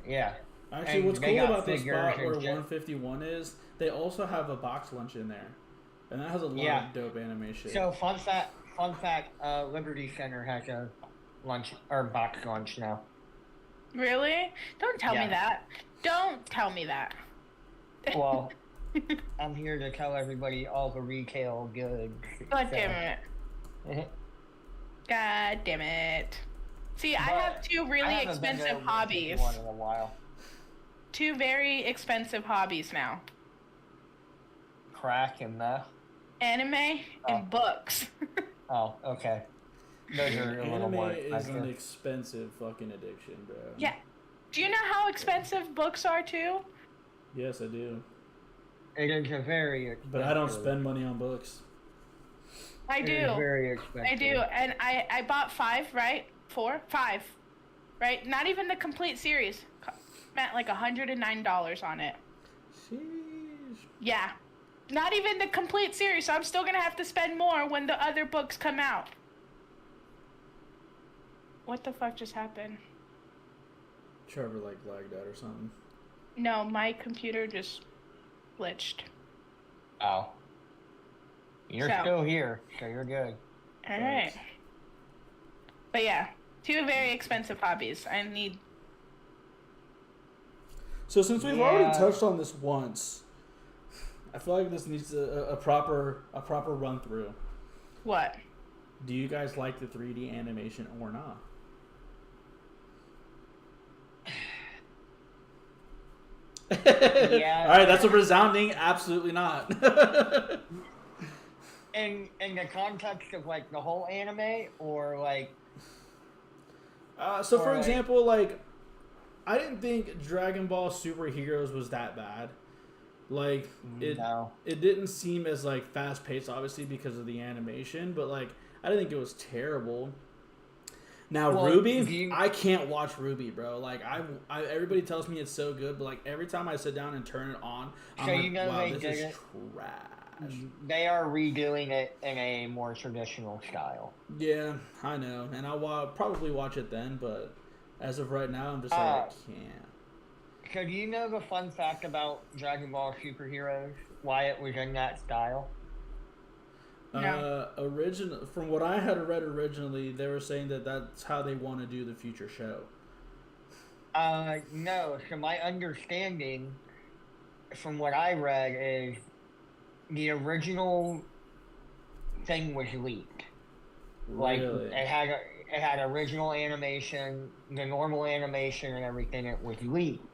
S2: Yeah.
S4: Actually, what's cool about the spot where 151 is, they also have a box lunch in there. And that has a lot of dope anime shit.
S2: So, fun fact fun fact, Liberty Center has a lunch or box lunch now.
S1: Really? Don't tell me
S2: Yeah.
S1: that. Don't tell me that.
S2: Well, I'm here to tell everybody all the retail goods.
S1: God damn it. God damn it. See, I have two really expensive hobbies.
S2: One in a while.
S1: Two very expensive hobbies now.
S2: Crack and meth.
S1: Anime and books.
S2: Oh, okay. Those are a little more
S4: Anime is
S2: expensive.
S4: an expensive fucking addiction, bro.
S1: Yeah. Do you know how expensive books are too?
S4: Yes, I do.
S2: It is a very expensive.
S4: But I don't spend money on books.
S1: I do.
S2: It is very expensive.
S1: I do. And I bought 5, right? 4? 5. Right? Not even the complete series. Spent like $109 on it.
S4: Sheesh.
S1: Yeah. Not even the complete series, so I'm still gonna have to spend more when the other books come out. What the fuck just happened?
S4: Trevor like lagged out or something.
S1: No, my computer just glitched.
S2: Oh. You're still here, so you're good.
S1: Alright. But yeah, two very expensive hobbies. I need...
S4: So since we've already touched on this once, I feel like this needs a proper run through.
S1: What?
S4: Do you guys like the 3D animation or not?
S2: Yeah.
S4: All right, that's a resounding absolutely not.
S2: In the context of like the whole anime, or like.
S4: So for example, like, I didn't think Dragon Ball Super Heroes was that bad. Like it didn't seem as like fast paced, obviously because of the animation, but like I didn't think it was terrible. Now Ruby, I can't watch Ruby, bro. Like I everybody tells me it's so good, but like every time I sit down and turn it on, I'm like, wow, this is trash.
S2: They are redoing it in a more traditional style.
S4: Yeah, I know, and I'll probably watch it then, but as of right now, I'm just like I can't.
S2: So do you know the fun fact about Dragon Ball Super Heroes? Why it was in that style?
S1: No.
S4: From what I had read originally, they were saying that that's how they want to do the future show.
S2: No. So my understanding, from what I read, is the original thing was leaked. Like
S4: Really?
S2: it had original animation, the normal animation and everything. It was leaked.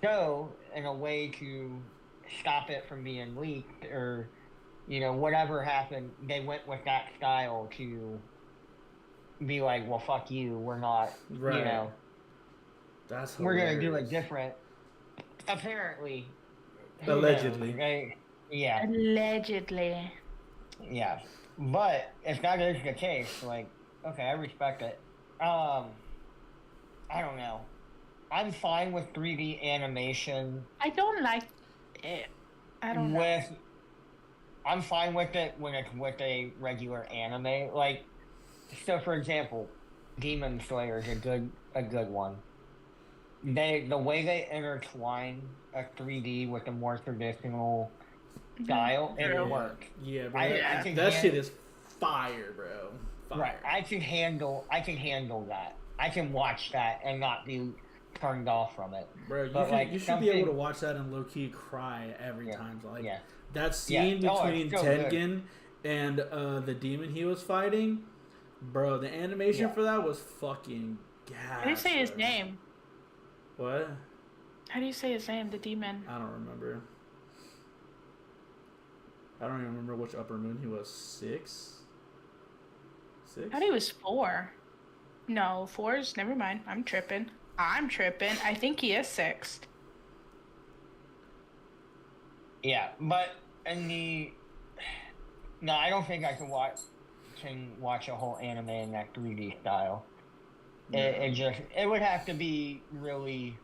S2: So, in a way to stop it from being leaked, or, you know, whatever happened, they went with that style to be like, well, fuck you, we're not,
S4: Right.
S2: you know.
S4: That's hilarious.
S2: We're going to do it different. Apparently.
S4: Allegedly.
S2: Yeah.
S1: Allegedly.
S2: Yeah. But, if that is the case, like, okay, I respect it. I don't know. I'm fine with 3D animation.
S1: I don't like it. I don't know.
S2: I'm fine with it when it's with a regular anime. Like, so for example, Demon Slayer is a good one. The way they intertwine a 3D with a more traditional style, it works.
S4: Yeah, bro.
S2: I can
S4: that shit is fire, bro. Fire.
S2: Right. I can handle that. I can watch that and not be turned off from it.
S4: Bro, you should be able to watch that and low key cry every time. Like that scene between Tengen and the demon he was fighting, bro. The animation for that was fucking gas.
S1: How do you say his name?
S4: What?
S1: How do you say his name? The demon.
S4: I don't remember. I don't even remember which upper moon he was. 6.
S1: I thought he was 4. No, 4's. Never mind. I'm tripping. I think he is 6th.
S2: Yeah, but no, I don't think I can watch a whole anime in that 3D style. No. It would have to be really,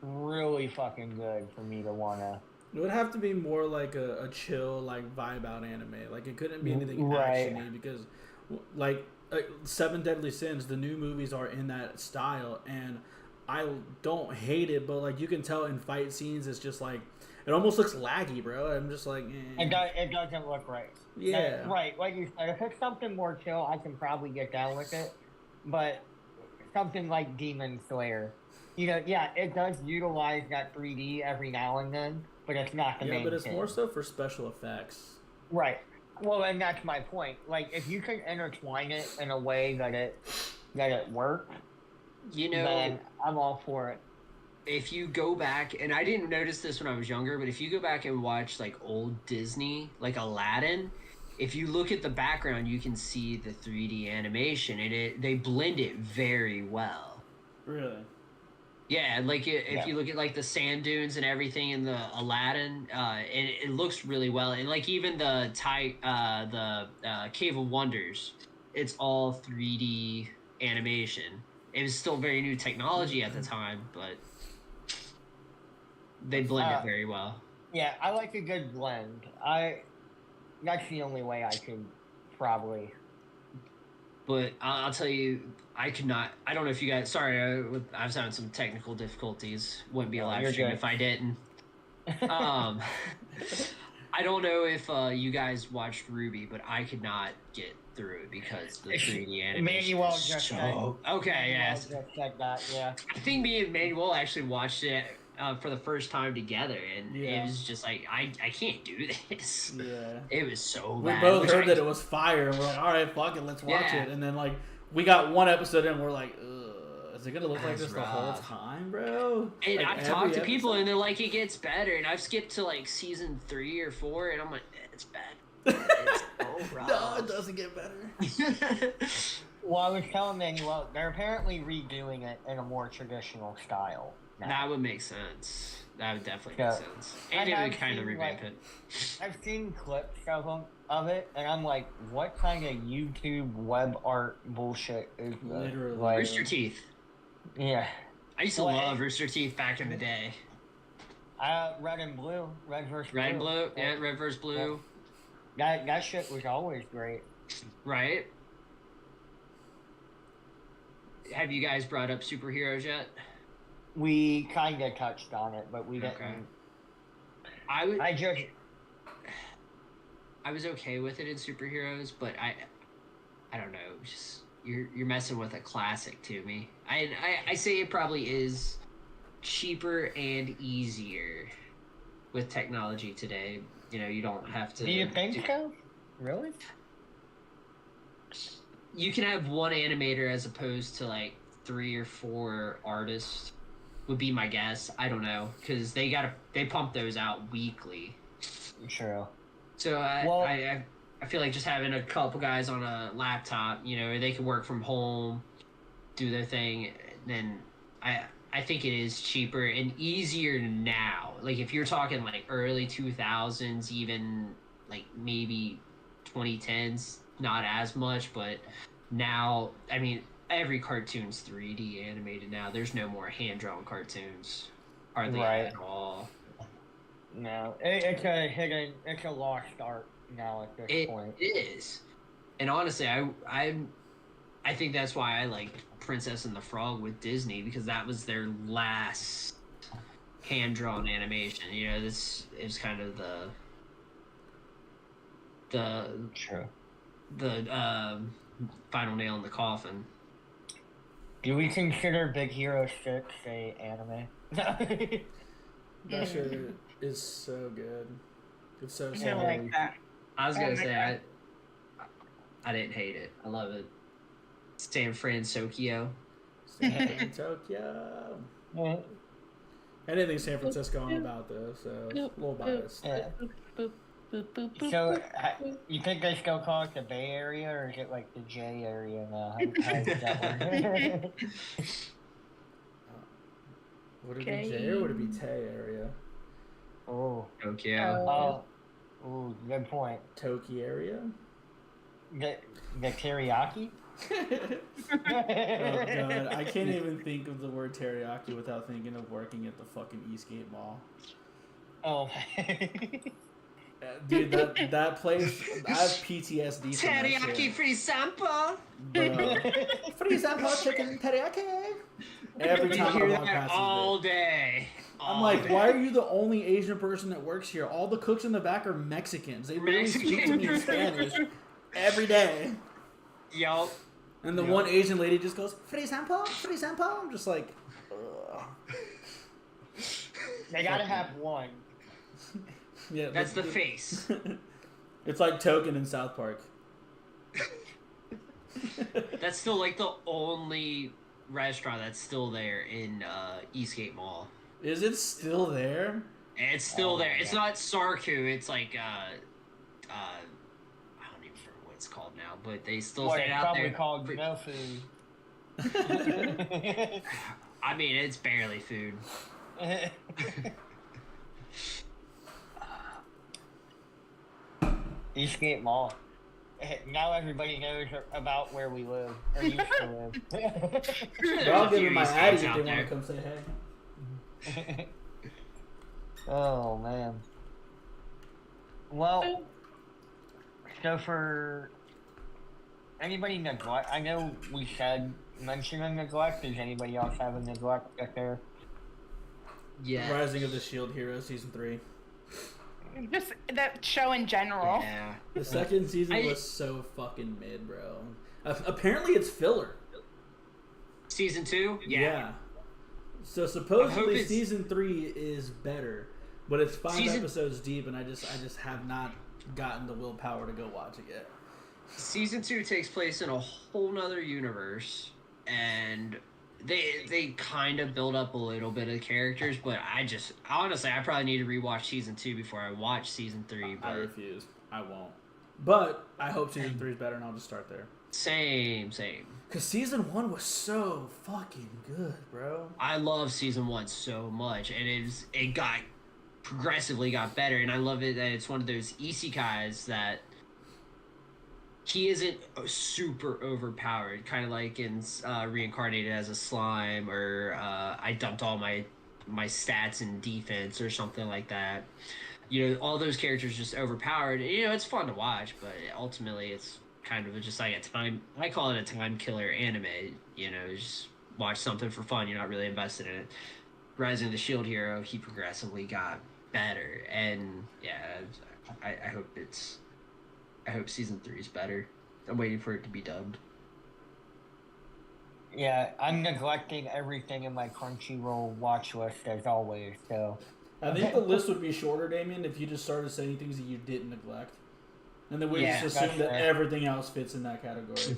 S2: really fucking good for me to wanna.
S4: It would have to be more like a chill, like vibe out anime. Like it couldn't be anything actiony because, like. 7 Deadly Sins, the new movies are in that style, and I don't hate it, but like you can tell in fight scenes, it's just like It almost looks laggy, bro. I'm just like,
S2: It doesn't look right.
S4: Yeah.
S2: Right, like you said, if it's something more chill, I can probably get down with it. But something like Demon Slayer, it does utilize that 3D every now and then, but it's not the main thing.
S4: Yeah, but it's more so for special effects.
S2: Right. Well, and that's my point. Like, if you can intertwine it in a way that it works, then I'm all for it.
S5: If you go back, and I didn't notice this when I was younger, but if you go back and watch like old Disney, like Aladdin, if you look at the background, you can see the 3D animation, and they blend it very well.
S4: Really?
S5: Yeah, like if you look at like the sand dunes and everything in the Aladdin, it looks really well, and like even the Cave of Wonders, it's all 3D animation. It was still very new technology at the time, but they blend it very well.
S2: Yeah, I like a good blend. That's the only way I could probably.
S5: But I'll tell you, I could not. I don't know if you guys. Sorry, I was having some technical difficulties. Wouldn't be a live stream if I didn't. I don't know if you guys watched Ruby, but I could not get through it because the 3D animation.
S2: Manuel just said.
S5: Okay, yes.
S2: Just said that, yeah.
S5: I think me and Manuel actually watched it for the first time together, and it was just like I can't do this.
S4: Yeah.
S5: It was so
S4: we
S5: bad.
S4: both heard that it was fire, and we're like, all right, fuck it, let's watch it. And then like we got one episode in, and we're like, ugh, is it gonna look like this the whole time, bro?
S5: And
S4: like,
S5: I've talked to people, and they're like, it gets better, and I've skipped to like season 3 or 4, and I'm like, it's bad. It's so rough.
S4: No, it doesn't get better.
S2: Well, I was telling Manuel, they're apparently redoing it in a more traditional style now.
S5: That would make sense. That would definitely make sense. And it would kind of revamp it.
S2: I've seen clips of it, and I'm like, what kind of YouTube web art bullshit is this?
S4: Literally.
S2: Like,
S5: Rooster Teeth.
S2: Yeah.
S5: I used to love Rooster Teeth back in the day.
S2: Red and blue. Red versus blue.
S5: Red and blue. Yeah, red versus blue.
S2: That shit was always great.
S5: Right? Have you guys brought up superheroes yet?
S2: We kind of touched on it, but we didn't.
S5: Okay. I was okay with it in superheroes, but I don't know. Just you're messing with a classic to me. I say it probably is cheaper and easier with technology today. You don't have to.
S2: Do you think so? Really?
S5: You can have one animator as opposed to like 3 or 4 artists. Would be my guess. I don't know, because they pump those out weekly.
S2: True.
S5: So I feel like just having a couple guys on a laptop, they can work from home, do their thing. Then I think it is cheaper and easier now. Like if you're talking like early 2000s, even like maybe 2010s, not as much, but now, I mean, every cartoon's 3D animated now. There's no more hand-drawn cartoons, hardly at all.
S2: No, it's a lost art now at this point.
S5: It is, and honestly, I think that's why I like Princess and the Frog with Disney, because that was their last hand-drawn animation. This is kind of the final nail in the coffin.
S2: Do we consider Big Hero 6 a anime?
S4: That shit is so good. It's so
S1: I like that.
S5: I was gonna say I didn't hate it. I love it. San Francisco.
S4: San Francisco. Anything San Francisco I'm about though, so a little biased.
S2: Yeah. So, you think they still call it the Bay Area, or is it like the J area now? How does that work?
S4: Would it be J or would it be Tay area?
S2: Oh.
S5: Tokyo.
S2: Oh, good point.
S4: Toki area?
S2: The teriyaki?
S4: Oh god, I can't even think of the word teriyaki without thinking of working at the fucking Eastgate Mall.
S2: Oh.
S4: Dude, that place, I have PTSD from that
S5: Teriyaki
S4: shit.
S5: free sample.
S4: Free sample chicken teriyaki. Every time I walk past
S5: all day.
S4: I'm like, why are you the only Asian person that works here? All the cooks in the back are Mexicans. They literally speak to me in Spanish every day.
S5: Yup.
S4: And the one Asian lady just goes, "Frisampo, frisampo." I'm just like, ugh.
S2: They gotta have one.
S4: Yeah,
S5: that's the face.
S4: It's like Token in South Park.
S5: That's still like the only restaurant that's still there in Eastgate Mall.
S4: Is it still there?
S5: It's still there. It's not Sarku. It's like I don't even remember what it's called now, but they still stand out there.
S2: Called no food.
S5: I mean, it's barely food.
S2: Eastgate Mall. Now everybody knows about where we live, or used to live.
S4: But I'll give them my Addy if they want to come say hey.
S2: Oh, man. Well, so for anybody neglect, I know we said mention a neglect. Does anybody else have a neglect up there?
S5: Yeah.
S4: Rising of the Shield Hero Season 3.
S1: Just that show in general.
S5: Yeah.
S4: The second season was so fucking mid, bro. Apparently it's filler.
S5: Season 2?
S4: Yeah. So supposedly Season 3 is better, but it's 5 episodes deep, and I just have not gotten the willpower to go watch it yet.
S5: Season 2 takes place in a whole nother universe, and they kind of build up a little bit of characters, but honestly, I probably need to rewatch Season 2 before I watch Season 3. But
S4: I refuse. I won't. But I hope Season 3 is better, and I'll just start there.
S5: Same.
S4: Because Season 1 was so fucking good, bro.
S5: I love Season 1 so much, and it got progressively got better, and I love it that it's one of those isekais that he isn't super overpowered, kind of like in Reincarnated as a Slime, or I dumped all my stats in defense or something like that. You know, all those characters just overpowered. You know, it's fun to watch, but ultimately it's kind of just like I call it a time killer anime. You know, just watch something for fun. You're not really invested in it. Rising of the Shield Hero, he progressively got better, and yeah, I hope Season 3 is better. I'm waiting for it to be dubbed.
S2: Yeah, I'm neglecting everything in my Crunchyroll watch list as always, so...
S4: I think the list would be shorter, Damien, if you just started saying things that you didn't neglect. And then we just assume that everything else fits in that category.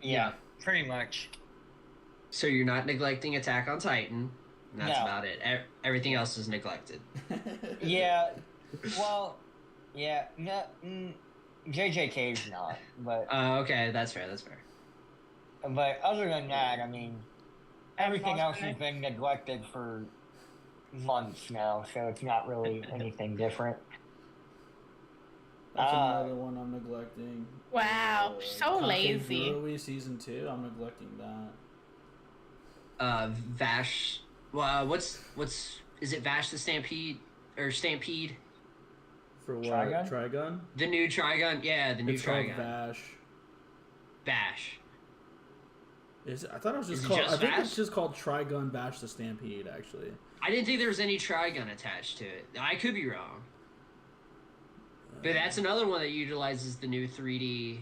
S2: Yeah, pretty much.
S5: So you're not neglecting Attack on Titan. And that's about it. Everything else is neglected.
S2: Yeah, well, yeah, no... JJK's not, but...
S5: okay, that's fair.
S2: But other than that, I mean, everything else has been neglected for months now, so it's not really anything different.
S4: That's another one I'm neglecting.
S1: Wow, so lazy.
S4: Kakegurui Season 2, I'm neglecting that.
S5: Vash... Well, what's... Is it Vash the Stampede? Or Stampede?
S4: For what? Trigun?
S5: The new Trigun? Yeah, the new Trigun.
S4: It's called
S5: Bash.
S4: Is it? I thought it was just called... I think it's just called Trigun Bash the Stampede, actually.
S5: I didn't think there was any Trigun attached to it. I could be wrong. But that's another one that utilizes the new 3D...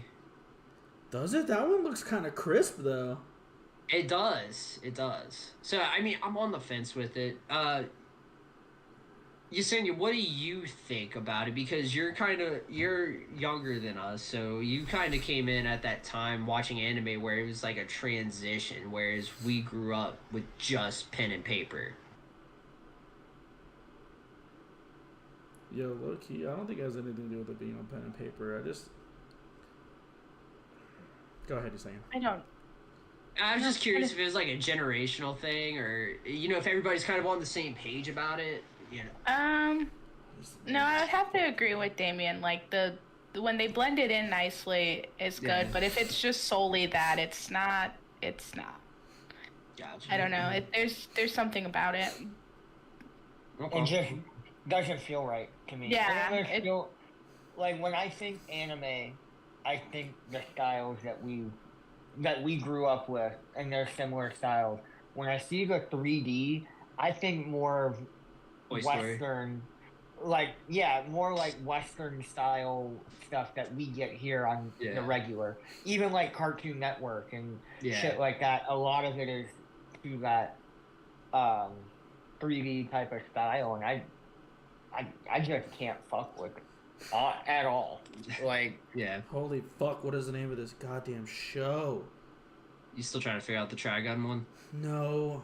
S4: Does it? That one looks kind of crisp, though.
S5: It does. So, I mean, I'm on the fence with it. Yesenia, what do you think about it? Because you're younger than us, so you kind of came in at that time watching anime where it was like a transition, whereas we grew up with just pen and paper.
S4: Yo, low key, I don't think it has anything to do with it being on pen and paper. Go ahead, Yesenia.
S5: I was just curious if it was like a generational thing, or if everybody's kind of on the same page about it.
S1: No, I would have to agree with Damien. Like when they blend it in nicely, it's good. But if it's just solely that, it's not.
S5: Gotcha.
S1: I don't know. There's something about it.
S2: Okay. It just doesn't feel right to me.
S1: Yeah.
S2: Like when I think anime, I think the styles that we grew up with, and they're similar styles. When I see the 3D, I think more of
S5: Toy Story.
S2: Western, more like Western style stuff that we get here on the regular. Even like Cartoon Network and shit like that. A lot of it is to that 3D type of style, and I just can't fuck with it at all. Like,
S4: holy fuck! What is the name of this goddamn show?
S5: You still trying to figure out the Trigun one?
S4: No.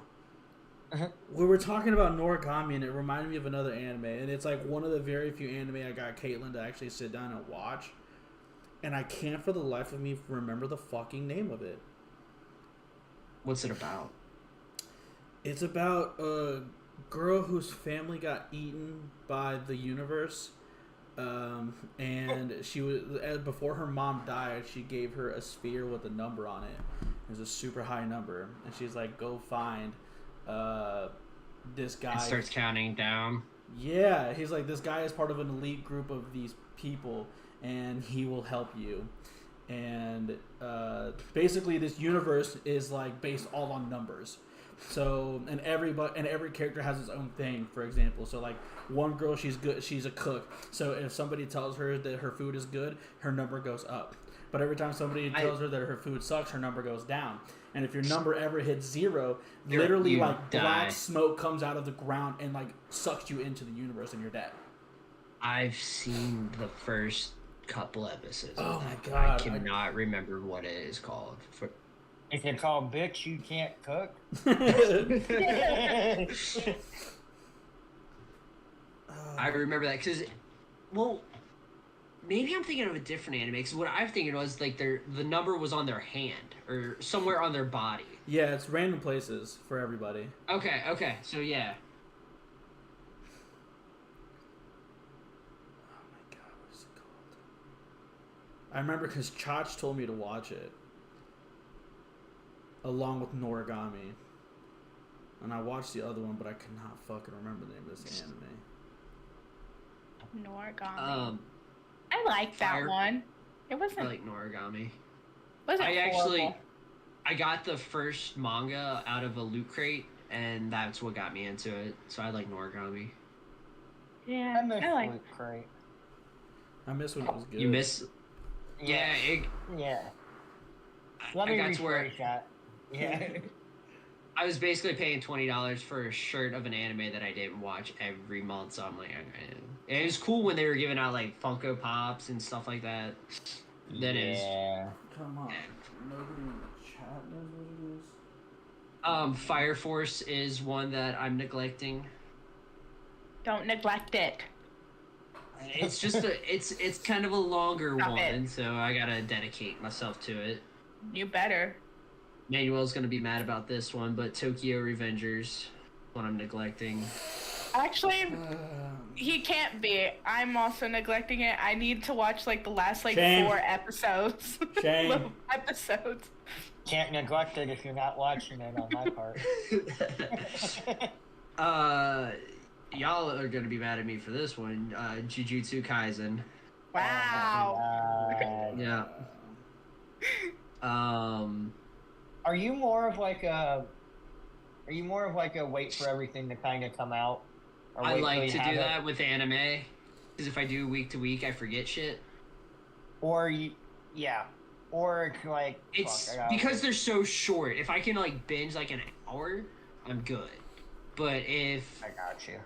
S4: We were talking about Noragami, and it reminded me of another anime, and it's like one of the very few anime I got Caitlin to actually sit down and watch, and I can't for the life of me remember the fucking name of it.
S5: What's it about?
S4: It's about a girl whose family got eaten by the universe, and she was, before her mom died, she gave her a sphere with a number on it. It was a super high number, and she's like, go find this guy.
S5: It starts counting down.
S4: Yeah, he's like, this guy is part of an elite group of these people, and he will help you. And basically, this universe is like based all on numbers. So and every character has its own thing. For example, so like one girl, she's good, she's a cook. So if somebody tells her that her food is good, her number goes up. But every time somebody tells her that her food sucks, her number goes down. And if your number ever hits 0, literally like black smoke comes out of the ground and like sucks you into the universe, and you're dead.
S5: I've seen the first couple episodes.
S4: Oh my god!
S5: I cannot remember what it is called.
S2: Is it called "Bitch You Can't Cook"?
S5: I remember that because, well, maybe I'm thinking of a different anime. Because what I'm thinking was like the number was on their hand or somewhere on their body.
S4: Yeah, it's random places for everybody.
S5: Okay, so yeah.
S4: Oh my god, what is it called? I remember because Chach told me to watch it, along with Noragami, and I watched the other one, but I could not fucking remember the name of this anime.
S1: Noragami. I like that one. It wasn't.
S5: I like Noragami.
S1: Wasn't horrible.
S5: I got the first manga out of a loot crate, and that's what got me into it. So I like Noragami.
S1: Yeah, I like
S2: Loot Crate.
S4: I miss when it was good.
S5: You miss? Yeah.
S2: Yeah. Let me
S5: got to where
S2: that. Yeah.
S5: I was basically paying $20 for a shirt of an anime that I didn't watch every month. So I'm like, and it was cool when they were giving out like Funko Pops and stuff like that. Then
S4: Come on. Nobody in the chat knows what it is.
S5: Fire Force is one that I'm neglecting.
S1: Don't neglect it.
S5: It's just it's kind of a longer one, so I gotta dedicate myself to it.
S1: You better.
S5: Manuel's gonna be mad about this one, but Tokyo Revengers, one I'm neglecting.
S1: Actually, he can't be. I'm also neglecting it. I need to watch like the last like 4 episodes.
S4: Shame.
S1: Episodes.
S2: Can't neglect it if you're not watching it on my part.
S5: Y'all are gonna be mad at me for this one. Jujutsu Kaisen.
S1: Wow.
S5: Yeah.
S2: Are you more of like a wait for everything to kind of come out?
S5: I like to do that with anime, because if I do week to week, I forget shit.
S2: Or it's like
S5: it's because they're so short. If I can like binge like an hour, I'm good. But if
S2: I got you.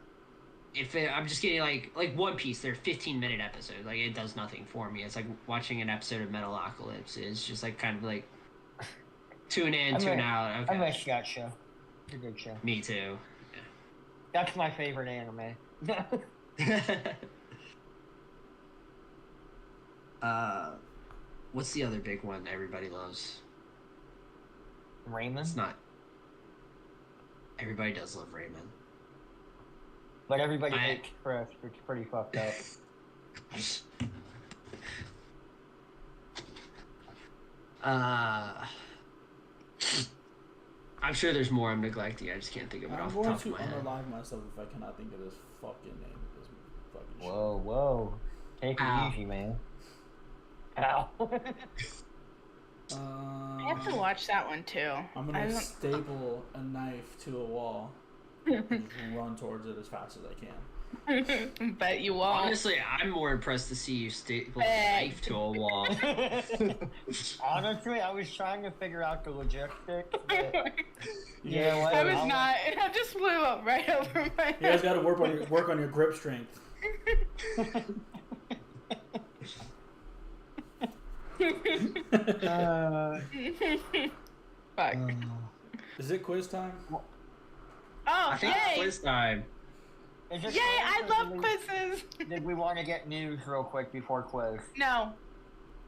S5: I'm just getting like One Piece, they're 15-minute episodes. Like it does nothing for me. It's like watching an episode of Metalocalypse. It's just like kind of like tune in, tune out. Okay.
S2: I miss that show. It's a good show.
S5: Me too.
S2: That's my favorite anime.
S5: What's the other big one everybody loves?
S2: Raymond?
S5: It's not. Everybody does love Raymond.
S2: But everybody hates Chris, which is pretty fucked up.
S5: I'm sure there's more I'm neglecting. I just can't think of it off the top of my head.
S4: I'm going to unalive myself if I cannot think of this fucking name of this fucking show.
S2: Whoa. Take it easy, man. Ow.
S1: I have to watch that one too.
S4: I'm going to staple a knife to a wall run towards it as fast as I can.
S1: But you won't.
S5: Honestly, I'm more impressed to see you staple a knife to a wall.
S2: Honestly, I was trying to figure out the logistics. But
S4: Yeah,
S2: what?
S1: I was not. I just flew up right over my head.
S4: You guys got to work on your grip strength.
S1: Fuck.
S4: Is it quiz time?
S1: Oh,
S5: I think
S1: yay!
S5: quiz time.
S2: Is it
S1: Yay! I
S2: quiz, or
S1: love quizzes.
S2: Did we want to get news real quick before quiz?
S1: No.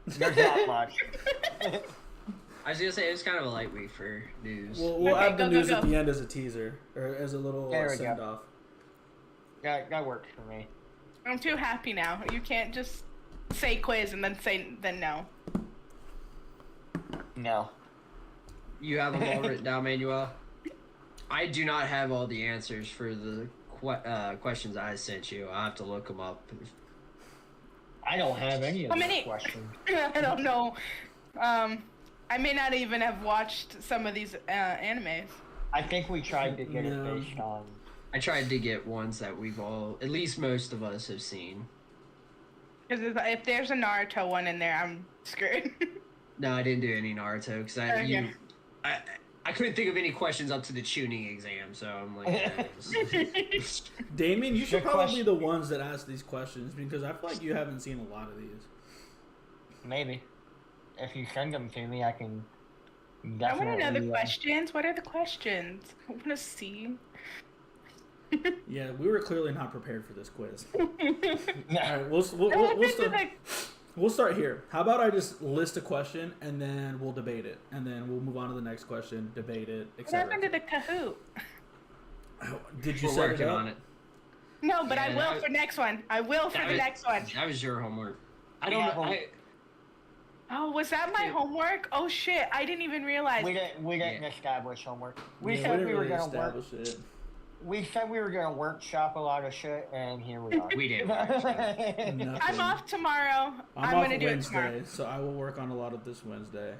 S2: There's not much.
S5: I was gonna say it was kind of a light week for news.
S4: We'll
S1: Okay,
S4: add the
S1: go,
S4: news
S1: go,
S4: at
S1: go.
S4: the end as a teaser or as a little
S2: There we
S4: send
S2: go.
S4: off.
S2: That works for me.
S1: I'm too happy now. You can't just say quiz and then no.
S2: No.
S5: You have them all written down, Manuel? I do not have all the answers for the questions I sent you. I'll have to look them up.
S2: I don't have any of
S1: How
S2: these
S1: many-
S2: questions.
S1: I don't know. I may not even have watched some of these animes.
S2: I think we tried to get
S4: No.
S2: it based on.
S5: I tried to get ones that we've all, at least most of us, have seen.
S1: Because if there's a Naruto one in there, I'm screwed.
S5: No, I didn't do any Naruto because
S1: Okay.
S5: I couldn't think of any questions up to the tuning exam, so I'm like,
S4: Damien, you should
S2: Good
S4: probably be
S2: question.
S4: the ones that ask these questions because I feel like you haven't seen a lot of these.
S2: Maybe. If you send them to me, I can.
S1: I
S2: Definitely,
S1: want to know the questions. What are the questions? I want to see.
S4: Yeah, we were clearly not prepared for this quiz. All
S2: Yeah.
S4: right, we'll start here. How about I just list a question and then we'll debate it, and then we'll move on to the next question, debate it,
S1: What
S4: etc.
S1: happened to the Kahoot?
S4: Did you
S5: we're
S4: set it
S5: working
S4: up?
S5: on it.
S1: No, but I
S5: Yeah,
S1: will
S5: that-
S1: for next one. I will for
S5: that
S1: the
S5: was-
S1: next one.
S5: That was your homework. I
S2: We
S5: don't
S2: have
S5: know.
S2: a-
S1: Oh, was that my
S5: Yeah.
S1: homework? Oh shit, I didn't even realize.
S2: We didn't
S5: Yeah.
S2: establish homework. We
S4: Yeah,
S2: said
S4: didn't
S2: we were
S4: really
S2: gonna work.
S4: establish it.
S2: We said we were gonna workshop a lot of shit, and here we are.
S5: We didn't.
S4: Nothing.
S1: I'm off tomorrow. I'm
S4: off
S1: gonna do it tomorrow.
S4: Wednesday, so I will work on a lot of this Wednesday.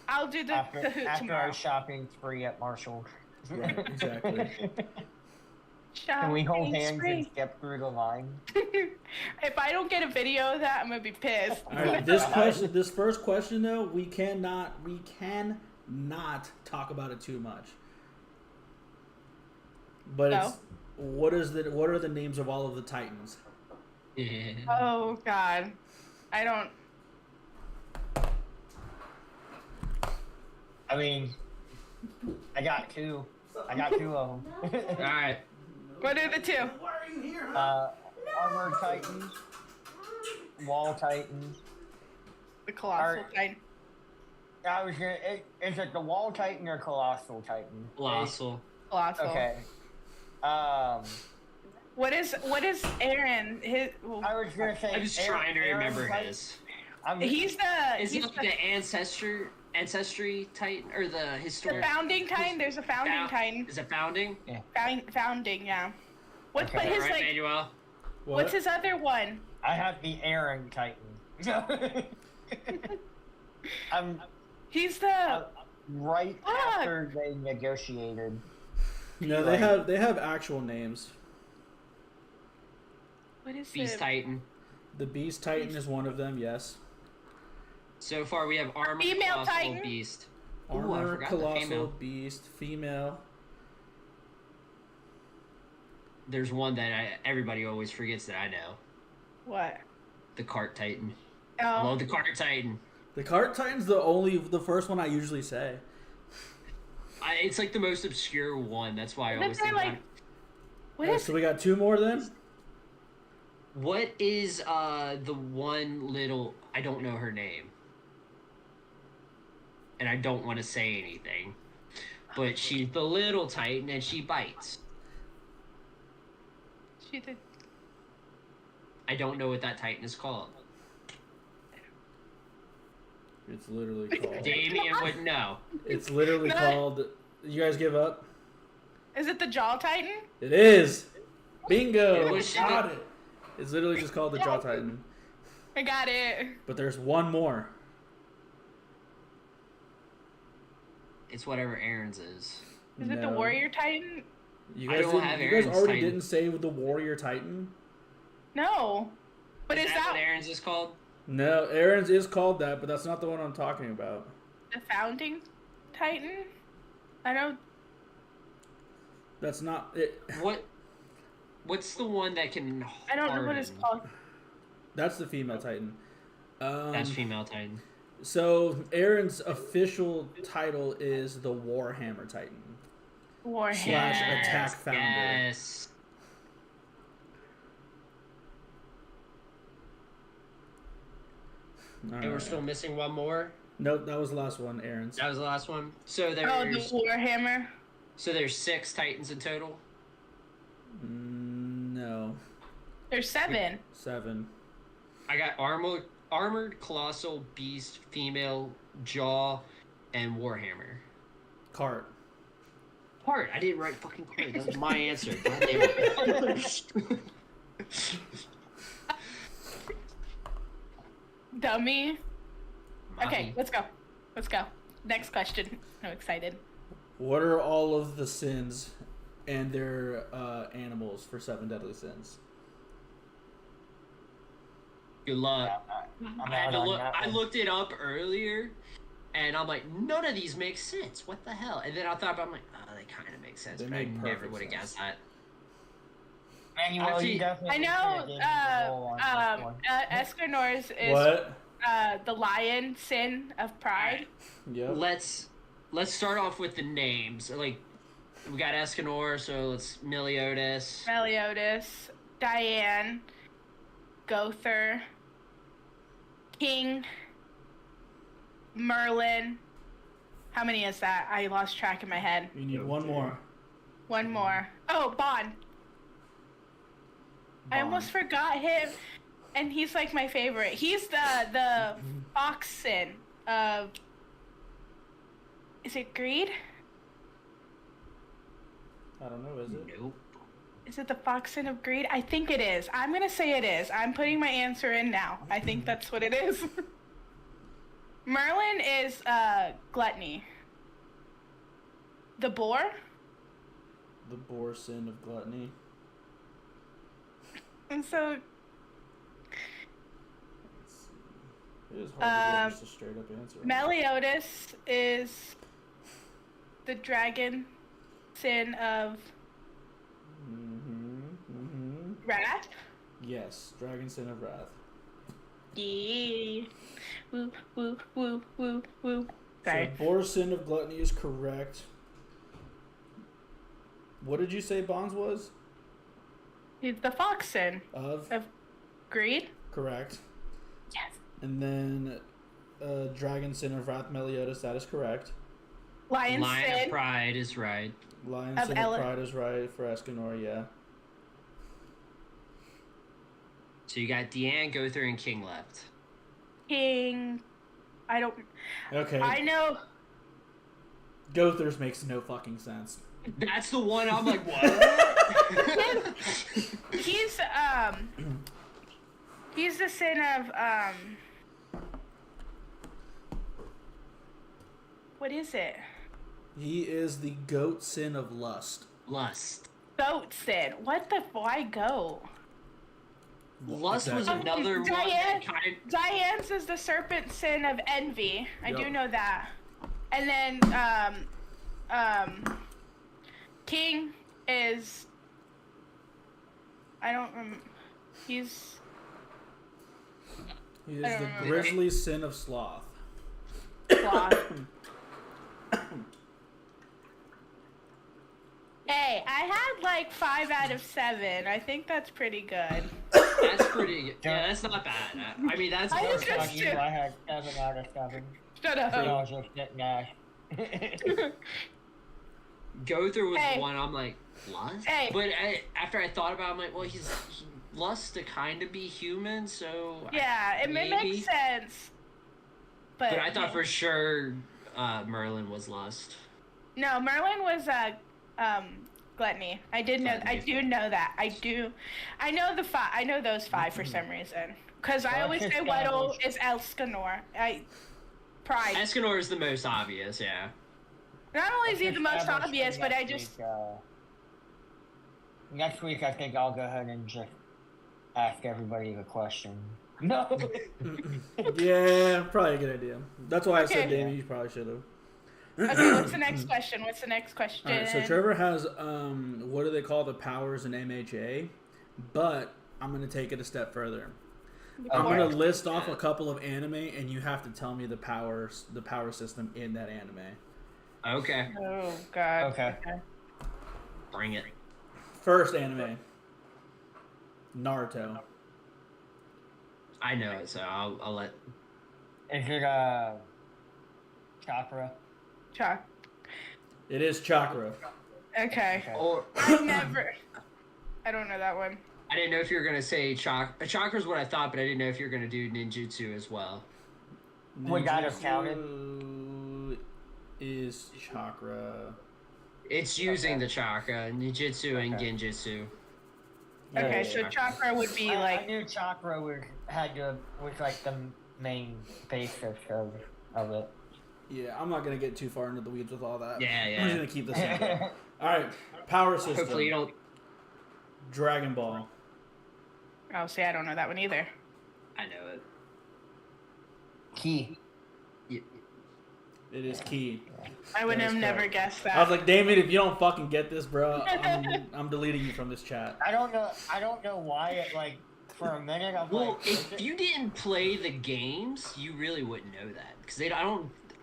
S1: I'll do the
S2: after
S1: Kahoot tomorrow.
S2: our shopping spree at Marshall's.
S4: Right, exactly.
S2: Can we hold
S1: Shopping
S2: hands
S1: spree.
S2: and step through the line?
S1: If I don't get a video of that, I'm gonna be pissed.
S4: All right, this first question though, we cannot talk about it too much. But
S1: No?
S4: it's what are the names of all of the Titans?
S5: Yeah.
S1: Oh god, I don't.
S2: I mean, I got two. I got two of them.
S5: All right.
S1: What are the two?
S2: Armored Titans, Wall Titans.
S1: The Colossal
S2: Alright.
S1: Titan.
S2: I was gonna. Is it the Wall Titan or Colossal Titan?
S5: Colossal.
S1: Colossal.
S2: Okay.
S1: What is Aaron? His.
S2: I was gonna say.
S5: I'm just trying to remember
S2: Titan.
S5: his.
S1: He's the.
S5: Is
S1: He's
S5: it the ancestry Titan or the
S1: the
S5: historic?
S1: founding Titan. There's a founding
S5: Found-
S1: Titan.
S5: Is it founding?
S1: Founding, yeah. What's
S2: Okay.
S1: but
S5: Is
S1: his
S5: that right,
S1: like?
S5: Manuel?
S4: What?
S1: What's his other one?
S2: I have the Aaron Titan. I'm
S1: He's the.
S2: right
S1: Fuck.
S2: after they negotiated.
S4: No, they have actual names.
S1: What is
S5: Beast
S1: it?
S5: Titan.
S4: The Beast Titan is one of them. Yes.
S5: So far, we have Armor,
S1: Female
S5: Colossal,
S1: Titan?
S5: Beast. Ooh, I
S4: Armor,
S5: forgot the
S4: Colossal,
S5: female.
S4: Beast, female.
S5: There's one that everybody always forgets that I know.
S1: What?
S5: The Cart Titan. I
S1: Oh.
S5: love the Cart Titan.
S4: The Cart Titan's the first one I usually say.
S5: It's like the most obscure one. That's why I
S1: Isn't
S5: always
S1: there,
S5: think
S1: like-
S5: about it.
S1: What
S4: Alright,
S1: is?
S4: so we got two more then.
S5: What is the one little? I don't know her name, and I don't want to say anything, but she's the little Titan and she bites.
S1: She did.
S5: I don't know what that Titan is called.
S4: It's literally called.
S5: Damien would know.
S4: It's literally
S1: No.
S4: called. You guys give up?
S1: Is it the Jaw Titan?
S4: It is. Bingo.
S5: It was-
S4: Got it. It's literally just called the Jaw Titan.
S1: I got it.
S4: But there's one more.
S5: It's whatever Aaron's is.
S1: Is it the
S4: No.
S1: Warrior Titan?
S4: You
S5: I
S4: guys,
S5: don't have
S4: you guys
S5: Aaron's
S4: already
S5: Titan.
S4: didn't say the Warrior Titan?
S1: No. But is
S5: that
S1: that
S5: what Aaron's is called?
S4: No, Aaron's is called that, but that's not the one I'm talking about.
S1: the founding Titan? I don't.
S4: That's not it.
S5: What's the one that can?
S1: I don't know what it's called.
S4: That's the female Titan.
S5: That's female Titan.
S4: So Aaron's official title is the Warhammer Titan.
S1: Warhammer.
S4: Slash Attack Founder.
S5: Yes. And we're still missing one more.
S4: Nope, that was the last one, Aaron's.
S5: That was the last one. So there's
S1: the Warhammer.
S5: So there's 6 Titans in total.
S4: No.
S1: There's 7.
S4: 7.
S5: I got armored colossal beast, female, jaw, and warhammer.
S4: Cart.
S5: Part. I didn't write fucking cart. That was my answer. God damn it.
S1: Dummy. Okay,
S5: Mommy.
S1: let's go. Let's go. Next question. I'm excited.
S4: What are all of the sins and their animals for 7 deadly sins?
S5: Good luck.
S2: I'm
S5: I, had
S2: out
S5: to
S2: on
S5: look,
S2: that
S5: I
S2: one.
S5: looked it up earlier, and I'm like, none of these make sense. What the hell? And then I thought about, I'm like, oh, they kind of make sense,
S4: They
S5: but I
S4: make
S5: never
S4: perfect
S5: would have
S4: sense.
S5: guessed that.
S2: Manuel,
S5: Actually,
S2: you definitely
S1: I know
S2: should've given me the role on this one.
S1: Escanor's is
S4: What?
S1: the lion sin of pride.
S4: Yep.
S5: Let's start off with the names. Like, we got Escanor, so let's Meliodas.
S1: Meliodas, Diane, Gother, King, Merlin. How many is that? I lost track in my head.
S4: You need one more.
S1: One more. Oh, Bond. I
S4: Bond.
S1: almost forgot him, and he's like my favorite. He's the Foxen of. Is it Greed?
S4: I don't know, is it?
S5: Nope.
S1: Is it the Foxen of Greed? I think it is. I'm gonna say it is. I'm putting my answer in now. I think that's what it is. Merlin is Gluttony. The Boar?
S4: The boar sin of gluttony.
S1: And so
S4: Let's see. It is hard to get just a straight up answer.
S1: Meliodas is the dragon sin of wrath.
S4: Yes, dragon sin of wrath.
S1: Yeah. Woo, woo, woo, woo, woo. Sorry.
S4: So boar sin of gluttony is correct. What did you say Bonds was?
S1: He's the Foxen
S4: Of?
S1: of Greed.
S4: Correct.
S1: Yes.
S4: And then dragon sin of wrath Meliodas, that is correct.
S1: Lion
S5: Lion
S1: sin
S5: of Pride is right.
S4: Lion
S1: Of
S4: sin
S1: Ele-
S4: of pride is right for Escanor, yeah.
S5: So you got Deanne, Gother, and King left.
S1: King. I don't.
S4: Okay.
S1: I know.
S4: Gother's makes no fucking sense.
S5: That's the one I'm like, what?
S1: He's the sin of what is it?
S4: He is the goat sin of lust.
S5: Lust.
S1: Goat sin. What the? Why goat?
S5: Lust was
S4: Exactly.
S5: another one
S1: Diane-
S5: that kind of...
S1: Diane's is the serpent sin of envy. I do
S4: Yep.
S1: know that. And then King is I don't remember. He's
S4: He is
S1: I don't
S4: the
S1: remember.
S4: grisly sin of sloth.
S1: sloth. Hey, I had like 5 out of 7. I think that's pretty good.
S5: That's pretty good. Yeah, that's not bad. I mean, that's
S1: I was
S5: perfect.
S1: just-
S2: Fuck you, I had 7 out of 7.
S1: Shut
S2: I
S1: up.
S2: was just sitting there.
S5: Gother was
S1: Hey.
S5: the one I'm like, lust?
S1: Hey.
S5: But after I thought about it, I'm like, well, he lust to kind of be human, so...
S1: Yeah, it
S5: maybe.
S1: makes sense.
S5: But I thought for sure Merlin was lust.
S1: No, Merlin was gluttony. I did know. I
S5: Gluttony.
S1: do know that. I know the 5. I know those 5 for some reason. Because I
S2: Well,
S1: always
S2: it's
S1: say
S2: just
S1: Weddle
S2: established.
S1: is Elscanor. Pride.
S5: Escanor is the most obvious, yeah.
S1: Not only is he the most
S2: Established
S1: obvious, but I
S2: next
S1: just
S2: week, next week I think I'll go ahead and just ask everybody the question. No.
S4: Yeah, probably a good idea. That's why I said,
S1: Okay.
S4: Davey, you probably should have.
S1: Okay, what's the next question? What's the next question?
S4: All right, so Trevor has what do they call the powers in MHA? But I'm gonna take it a step further. I'm gonna list off a couple of anime, and you have to tell me the power system in that anime.
S5: Okay.
S1: Oh God.
S2: Okay.
S5: Bring it.
S4: First anime, Naruto.
S5: I know it, so I'll let.
S2: Is it chakra?
S1: Chalk.
S4: It is chakra.
S1: Okay.
S5: Or
S1: I don't know that one.
S5: I didn't know if you were gonna say chakra's what I thought, but I didn't know if you were gonna do ninjutsu as well.
S2: Would that have counted?
S4: Is chakra.
S5: It's using the chakra, ninjutsu and genjutsu.
S1: Okay, so chakra would be
S2: I
S1: like.
S2: knew chakra was like the main basis of it.
S4: Yeah, I'm not gonna get too far into the weeds with all that.
S5: Yeah,
S4: I'm
S5: yeah.
S4: just gonna keep this simple. All right, power system.
S5: Hopefully you don't.
S4: Dragon Ball.
S1: Oh, see, I don't know that one either.
S5: I know it.
S2: Key.
S4: It is key.
S1: I would
S4: That
S1: have
S4: is
S1: never
S4: correct.
S1: guessed that.
S4: I was like, Damien, if you don't fucking get this, bro, I'm deleting you from this chat.
S2: I don't know why it like for a minute I'm
S5: Well,
S2: like.
S5: if you didn't play the games, you really wouldn't know that because I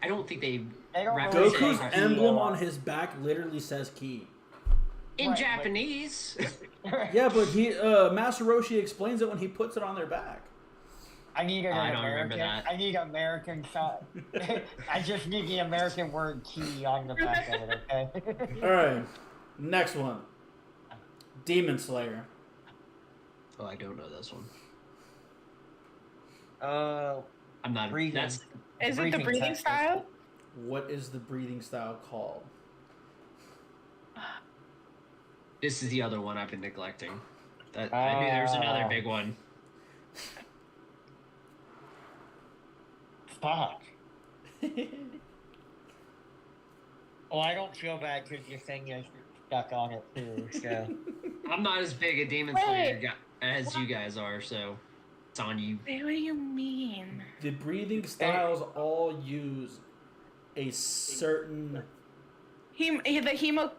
S5: don't think they
S2: don't
S5: represent
S4: Goku's
S5: it
S4: emblem on his back literally says key.
S5: in
S2: Right,
S5: Japanese.
S4: Yeah, but Master Roshi explains it when he puts it on their back.
S2: I need an
S5: I don't remember
S2: American.
S5: that.
S2: I need American shot. I just need the American word key on the back of it. Okay.
S4: All right, next one. Demon Slayer.
S5: Oh, I don't know this one.
S2: I'm
S5: not.
S2: breathing.
S5: That's
S1: Is it the breathing
S2: technique.
S1: style?
S4: What is the breathing style called?
S5: This is the other one I've been neglecting. That I knew there was another big one.
S2: Fuck. Oh, I don't feel bad because your thing is stuck on it too. So
S5: I'm not as big a Demon Slayer as you guys are, so it's on you.
S1: Wait, what do you mean?
S4: The breathing styles all use a certain.
S1: The hemo.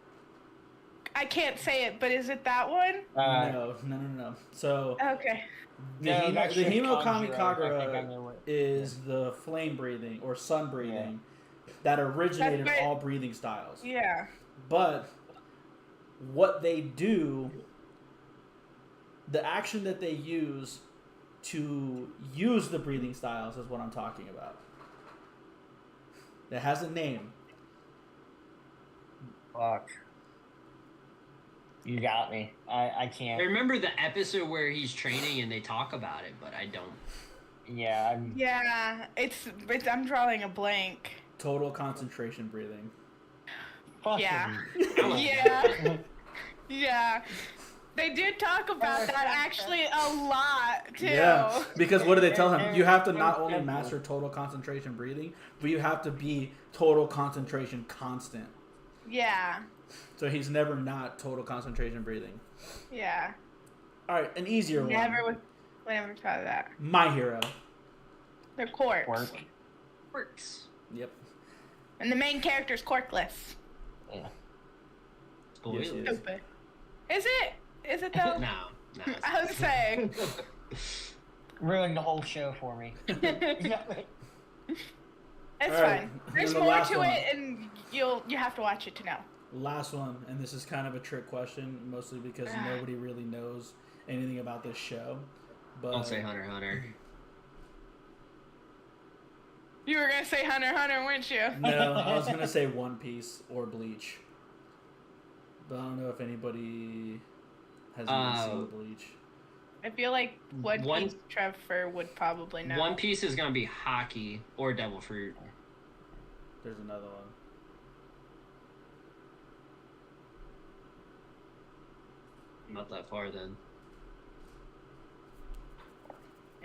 S1: I can't say it, but is it that one?
S4: No. So
S1: Okay.
S4: the
S2: that's
S4: the
S2: just
S4: Himo
S2: Kami
S4: Kami
S2: Rose. I think I
S4: Kagura
S2: know what-
S4: is the flame breathing or sun breathing that originated
S1: That's right.
S4: all breathing styles.
S1: Yeah.
S4: But what they do, the action that they use to use the breathing styles is what I'm talking about. It has a name.
S2: Fuck. You got me. I
S5: I
S2: can't.
S5: remember the episode where he's training and they talk about it, but I don't.
S2: Yeah.
S1: Yeah. It's. I'm drawing a blank.
S4: Total concentration breathing.
S2: Fucking-
S1: Yeah. Yeah. Yeah. They did talk about that actually a lot too.
S4: Yeah, because what do they tell him? You have to not only master total concentration breathing, but you have to be total concentration constant.
S1: Yeah.
S4: So he's never not total concentration breathing.
S1: Yeah.
S4: All right, an easier one.
S1: Never thought of that.
S4: My Hero.
S1: They're corks.
S2: Work.
S5: Works.
S4: Yep.
S1: And the main character's corkless.
S2: Yeah.
S5: Spoilers.
S4: Yes, it is.
S1: Stupid. Is it? Is it though?
S5: No.
S1: I was saying.
S2: Ruined the whole show for me.
S1: It's
S4: All right,
S1: fine.
S4: and
S1: There's
S4: then the
S1: more
S4: last
S1: to
S4: one.
S1: it, and you have to watch it to know.
S4: Last one, and this is kind of a trick question, mostly because nobody really knows anything about this show. But
S5: Don't say Hunter x Hunter.
S1: You were gonna say Hunter x Hunter, weren't you?
S4: No, I was gonna say One Piece or Bleach, but I don't know if anybody has even seen Bleach.
S1: I feel like One
S5: One-
S1: Piece Trevor would probably know.
S5: One Piece is gonna be hockey or devil fruit.
S4: There's another one.
S5: Not that far then.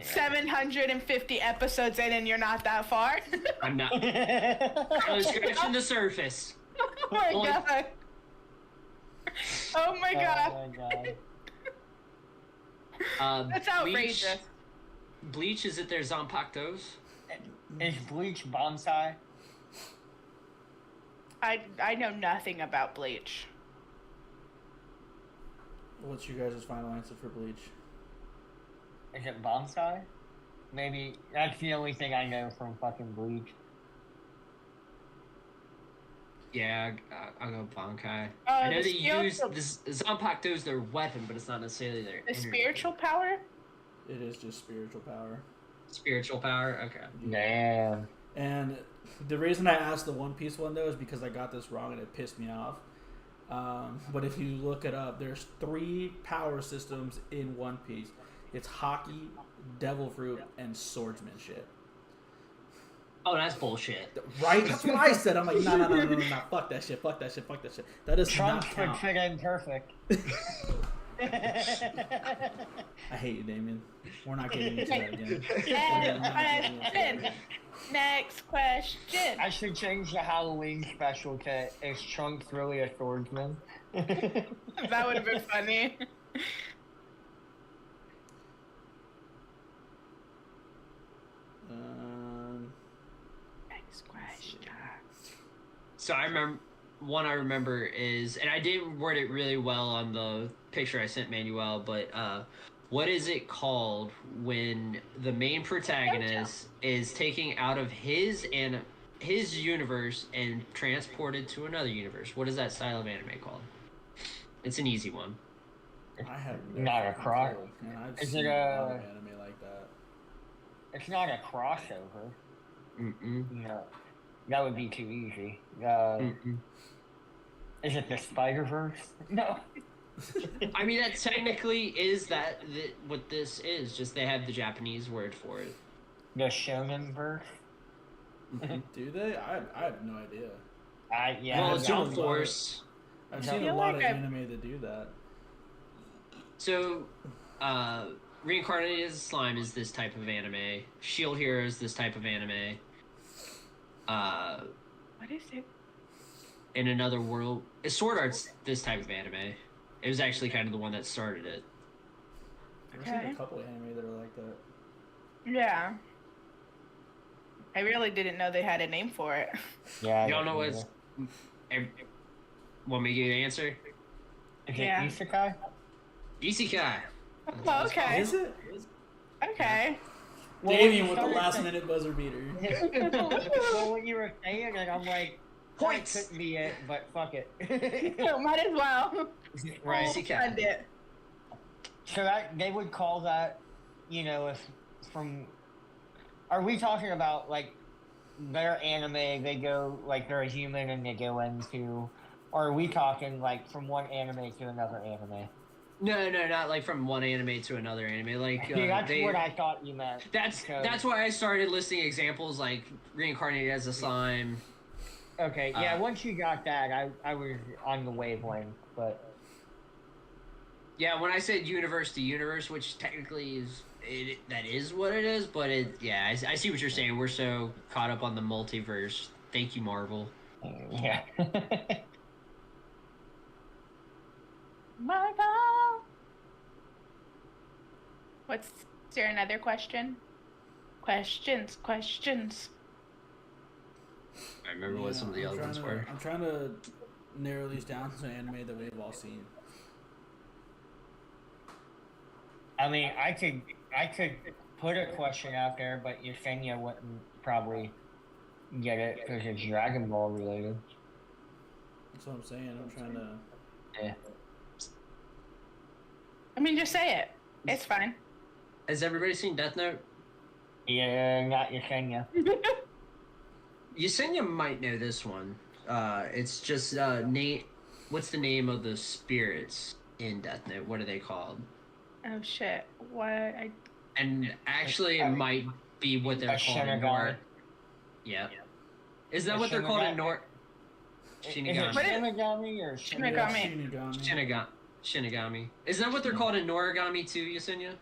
S1: 750 episodes in, and you're not that far.
S5: I'm not. I was scratching the surface.
S1: Oh my
S5: Well,
S1: god. Oh my god.
S2: my god.
S1: That's outrageous.
S5: Bleach, is it their Zanpakutos?
S2: Is Bleach bonsai?
S1: I know nothing about Bleach.
S4: What's your guys' final answer for Bleach?
S2: Is it bonsai? Maybe that's the only thing I know from fucking Bleach.
S5: Yeah, I'll go Bankai.
S1: I
S5: I know they use this Zanpakuto as their weapon, but it's not necessarily their
S1: the
S5: energy.
S1: spiritual power.
S4: It is just spiritual power.
S5: Spiritual power. Okay.
S2: Damn.
S4: And the reason I asked the One Piece one though is because I got this wrong and it pissed me off. But if you look it up, there's 3 power systems in One Piece. It's hockey, devil fruit, and swordsmanship.
S5: Oh, that's bullshit.
S4: Right? That's what I said. I'm like, no. Fuck that shit. That is
S2: Trunks
S4: not
S2: would
S4: count.
S2: fit in perfect.
S4: I hate you, Damien. We're not getting into that again.
S1: Next question.
S2: I should change the Halloween special to "Is Trunks really a swordsman?"
S1: That would have been funny. Next question.
S5: So I remember is, and I didn't word it really well on the picture I sent Manuel, but what is it called when the main protagonist is taken out of his universe and transported to another universe? What is that style of anime called? It's an easy one.
S4: I have
S2: Not a cross. Is it a
S4: anime like that?
S2: It's not a crossover. No, that would be too easy. Is it the Spider-Verse? No.
S5: I mean, that technically is what this is. Just they have the Japanese word for it.
S2: The Shonen-verse?
S4: Do they? I have no idea.
S2: Yeah.
S5: Well,
S4: I've
S5: Jump
S4: seen
S5: Force.
S4: I've seen a lot of anime that do that.
S5: So, Reincarnated as a Slime is this type of anime. Shield Hero is this type of anime.
S1: What is it?
S5: In Another World, Sword Art's this type of anime. It was actually kind of the one that started it.
S4: I've seen a couple of anime that are like that.
S1: Yeah. I really didn't know they had a name for it.
S2: Yeah.
S5: You don't know what's... Want me to give you the answer?
S2: Is it Isekai?
S5: Isekai.
S1: Oh, okay.
S4: Is it?
S1: Okay.
S4: Damien with the last minute buzzer beater.
S2: Well, when you were saying it, I'm like,
S5: Points!
S2: That couldn't be it, but fuck it.
S1: Might as well.
S2: Right.
S1: Find it.
S2: So they would call that, if from... Are we talking about, like, their anime, they go, like, they're a human and they go into... Or are we talking, like, from one anime to another anime?
S5: No, not like from one anime to another anime. Like
S2: that's what I thought you meant.
S5: That's why I started listing examples like Reincarnated as a Slime.
S2: Okay, yeah. Once you got that, I was on the wavelength, but
S5: yeah, when I said universe to universe, which technically that is what it is, but I see what you're saying. We're so caught up on the multiverse. Thank you, Marvel.
S2: Yeah.
S1: Marvel. Is there another question? Questions.
S5: I remember what some of the other ones were.
S4: I'm trying to narrow these down to an anime that we've all seen.
S2: I mean, I could put a question out there, but Yesenia wouldn't probably get it because it's Dragon Ball related.
S4: That's what I'm saying. I'm trying to...
S2: Yeah.
S1: I mean, just say it. It's fine.
S5: Has everybody seen Death Note?
S2: Yeah, not Yesenia.
S5: Yesenia might know this one. It's just what's the name of the spirits in Death Note? What are they called?
S1: Oh shit! What?
S5: And actually, it might be what they're called in Nor. Yeah. Is that what they're called in Nor?
S2: Shinigami. Is it Shinigami or
S1: Shinigami?
S5: Shinigami. Is that what they're called in Noragami too, Yesenia?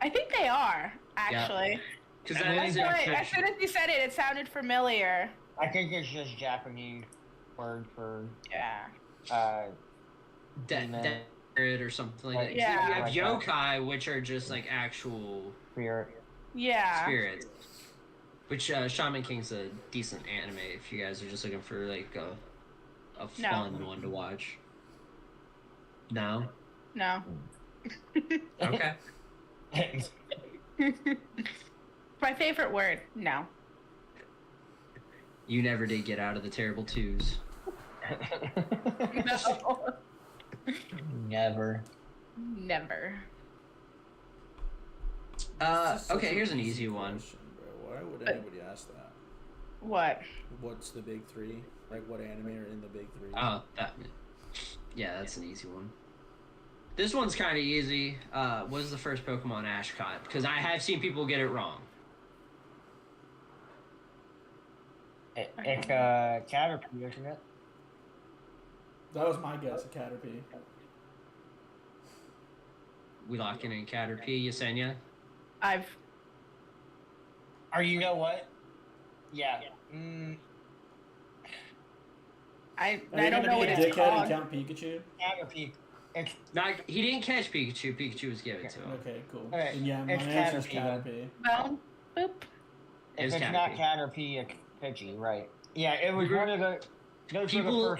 S1: I think they are, actually.
S5: Because
S1: as soon as you said it, it sounded familiar.
S2: I think it's just Japanese word for
S5: spirit or something like that.
S1: Yeah.
S5: You have
S2: Like
S5: yokai, which are just like actual
S2: Spirit.
S1: Yeah.
S5: spirits. Which Shaman King's a decent anime if you guys are just looking for like a fun one to watch. No?
S1: No.
S5: Okay.
S1: My favorite word, no.
S5: You never did get out of the terrible twos.
S1: No.
S2: Never.
S1: Never.
S5: Okay, here's an easy one.
S4: Question, bro. Why would anybody ask that?
S1: What?
S4: What's the big three? Like, what anime are in the big three?
S5: Oh, yeah, that's an easy one. This one's kind of easy. What is the first Pokemon Ash caught? Because I have seen people get it wrong.
S2: It's Caterpie, isn't it?
S4: That was my guess, a Caterpie.
S5: We locking in Caterpie, Yesenia?
S2: Or you know what? Yeah.
S1: I
S4: Are you
S1: don't
S4: gonna
S1: know
S4: be
S1: what
S4: a
S1: it's
S4: dickhead
S1: called.
S4: and count Pikachu?
S2: Caterpie. It's
S5: Not, he didn't catch Pikachu. Pikachu was given to him.
S4: Okay, cool.
S2: Okay,
S4: And yeah, my
S2: it's
S4: answer's
S2: Caterpie,
S4: Caterpie.
S1: Well, boop.
S2: if
S5: It's
S2: it's not
S5: Caterpie.
S2: Caterpie, it's Pidgey, right? Yeah, it was one of the. Those
S5: People-
S2: were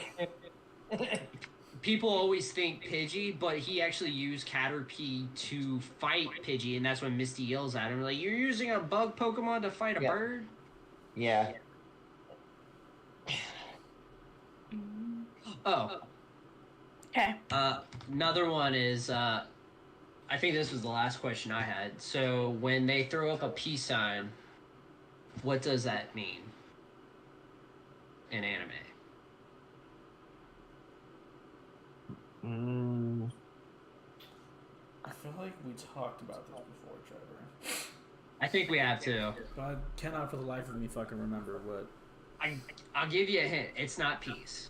S2: the first.
S5: People always think Pidgey, but he actually used Caterpie to fight Pidgey, and that's when Misty yells at him, like, "You're using a bug Pokemon to fight a
S2: Yeah.
S5: bird?"
S2: Yeah.
S5: Oh,
S1: Okay.
S5: another one is, I think this was the last question I had. So when they throw up a peace sign, what does that mean in anime?
S4: I feel like we talked about this before, Trevor.
S5: I think we have to.
S4: But I cannot for the life of me fucking remember what.
S5: I'll give you a hint. It's not peace.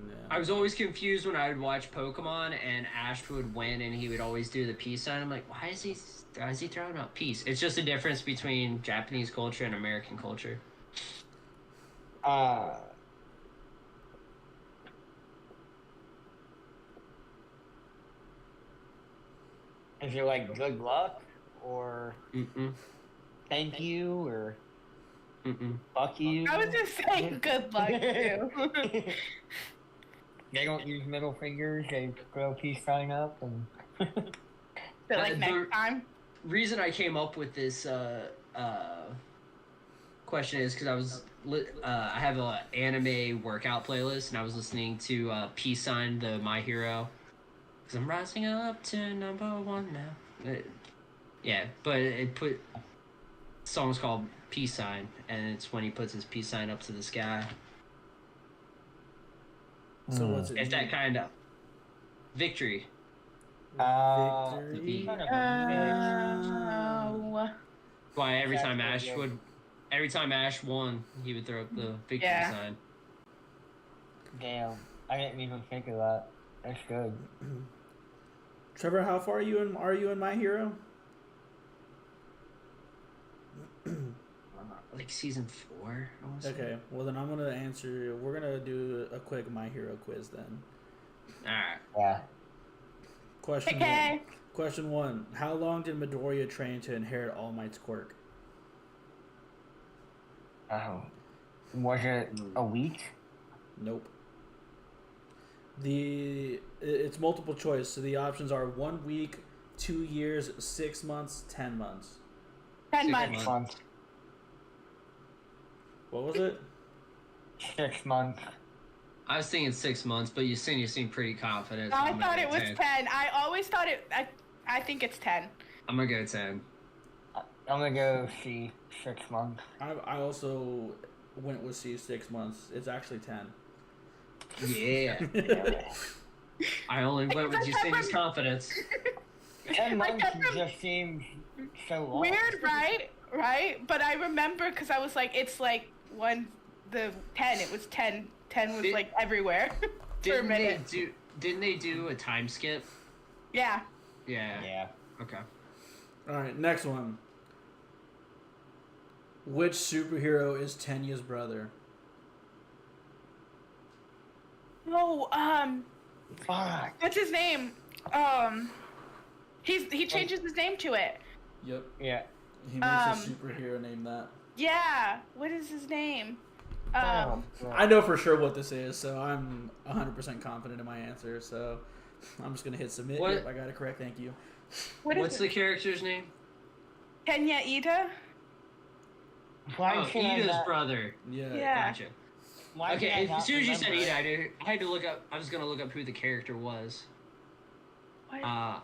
S4: No.
S5: I was always confused when I would watch Pokemon and Ash would win and he would always do the peace sign. I'm like, why is he throwing out peace? It's just a difference between Japanese culture and American culture.
S2: Is it like good luck or
S5: Mm-mm.
S2: thank you or
S5: Mm-mm.
S2: fuck you?
S1: I was just saying good luck too.
S2: They don't use middle fingers. They throw a peace sign up and.
S1: But like next time.
S5: Reason I came up with this question is because I have an anime workout playlist and I was listening to Peace Sign, the My Hero, because I'm rising up to #1 now. Yeah, but it put song's called Peace Sign, and it's when he puts his peace sign up to the sky.
S4: So what's it?
S5: It's that kind of victory.
S4: Victory.
S1: Oh.
S5: Why every time Ash won, he would throw up the victory sign.
S2: Damn, I didn't even think of that. That's good.
S4: Trevor, how far are you in My Hero?
S5: Like season 4, I want to say.
S4: Okay, well then I'm gonna answer. We're gonna do a quick My Hero quiz then.
S5: Alright.
S2: Yeah.
S4: Question one. How long did Midoriya train to inherit All Might's quirk?
S2: Was it a week?
S4: Nope. It's multiple choice, so the options are 1 week, 2 years, 6 months, 10 months.
S1: 10 months.
S2: Months.
S4: What was it?
S2: 6 months.
S5: I was thinking 6 months, but you seem pretty confident.
S1: No, I thought it was 10. I always thought it. I think it's 10.
S5: I'm gonna go 10.
S2: I'm gonna go see 6 months.
S4: I also went with C, 6 months. It's actually 10.
S5: Yeah. I only went with Yesenia's confidence.
S2: 10 months just seems so long.
S1: Weird, right? Right? But I remember because I was like, it's like the 10. It was 10. 10 was like everywhere for a minute.
S5: Didn't they do a time skip?
S1: Yeah.
S5: Yeah.
S2: Yeah.
S5: Okay.
S4: Alright, next one. Which superhero is Tenya's brother?
S1: Oh,
S2: Fuck.
S1: What's his name? He changes his name to it.
S4: Yep.
S2: Yeah.
S4: He makes a superhero name that.
S1: Yeah. What is his name?
S4: I know for sure what this is, so I'm 100% confident in my answer. So I'm just gonna hit submit.
S5: What?
S4: Yep, I got it correct. Thank you.
S5: What's the character's name?
S1: Kenya Ida?
S5: Oh, Ida's brother.
S1: Yeah.
S5: Gotcha. Okay, as soon as you said Ida, I had to look up. I was gonna look up who the character was.
S1: What?
S5: I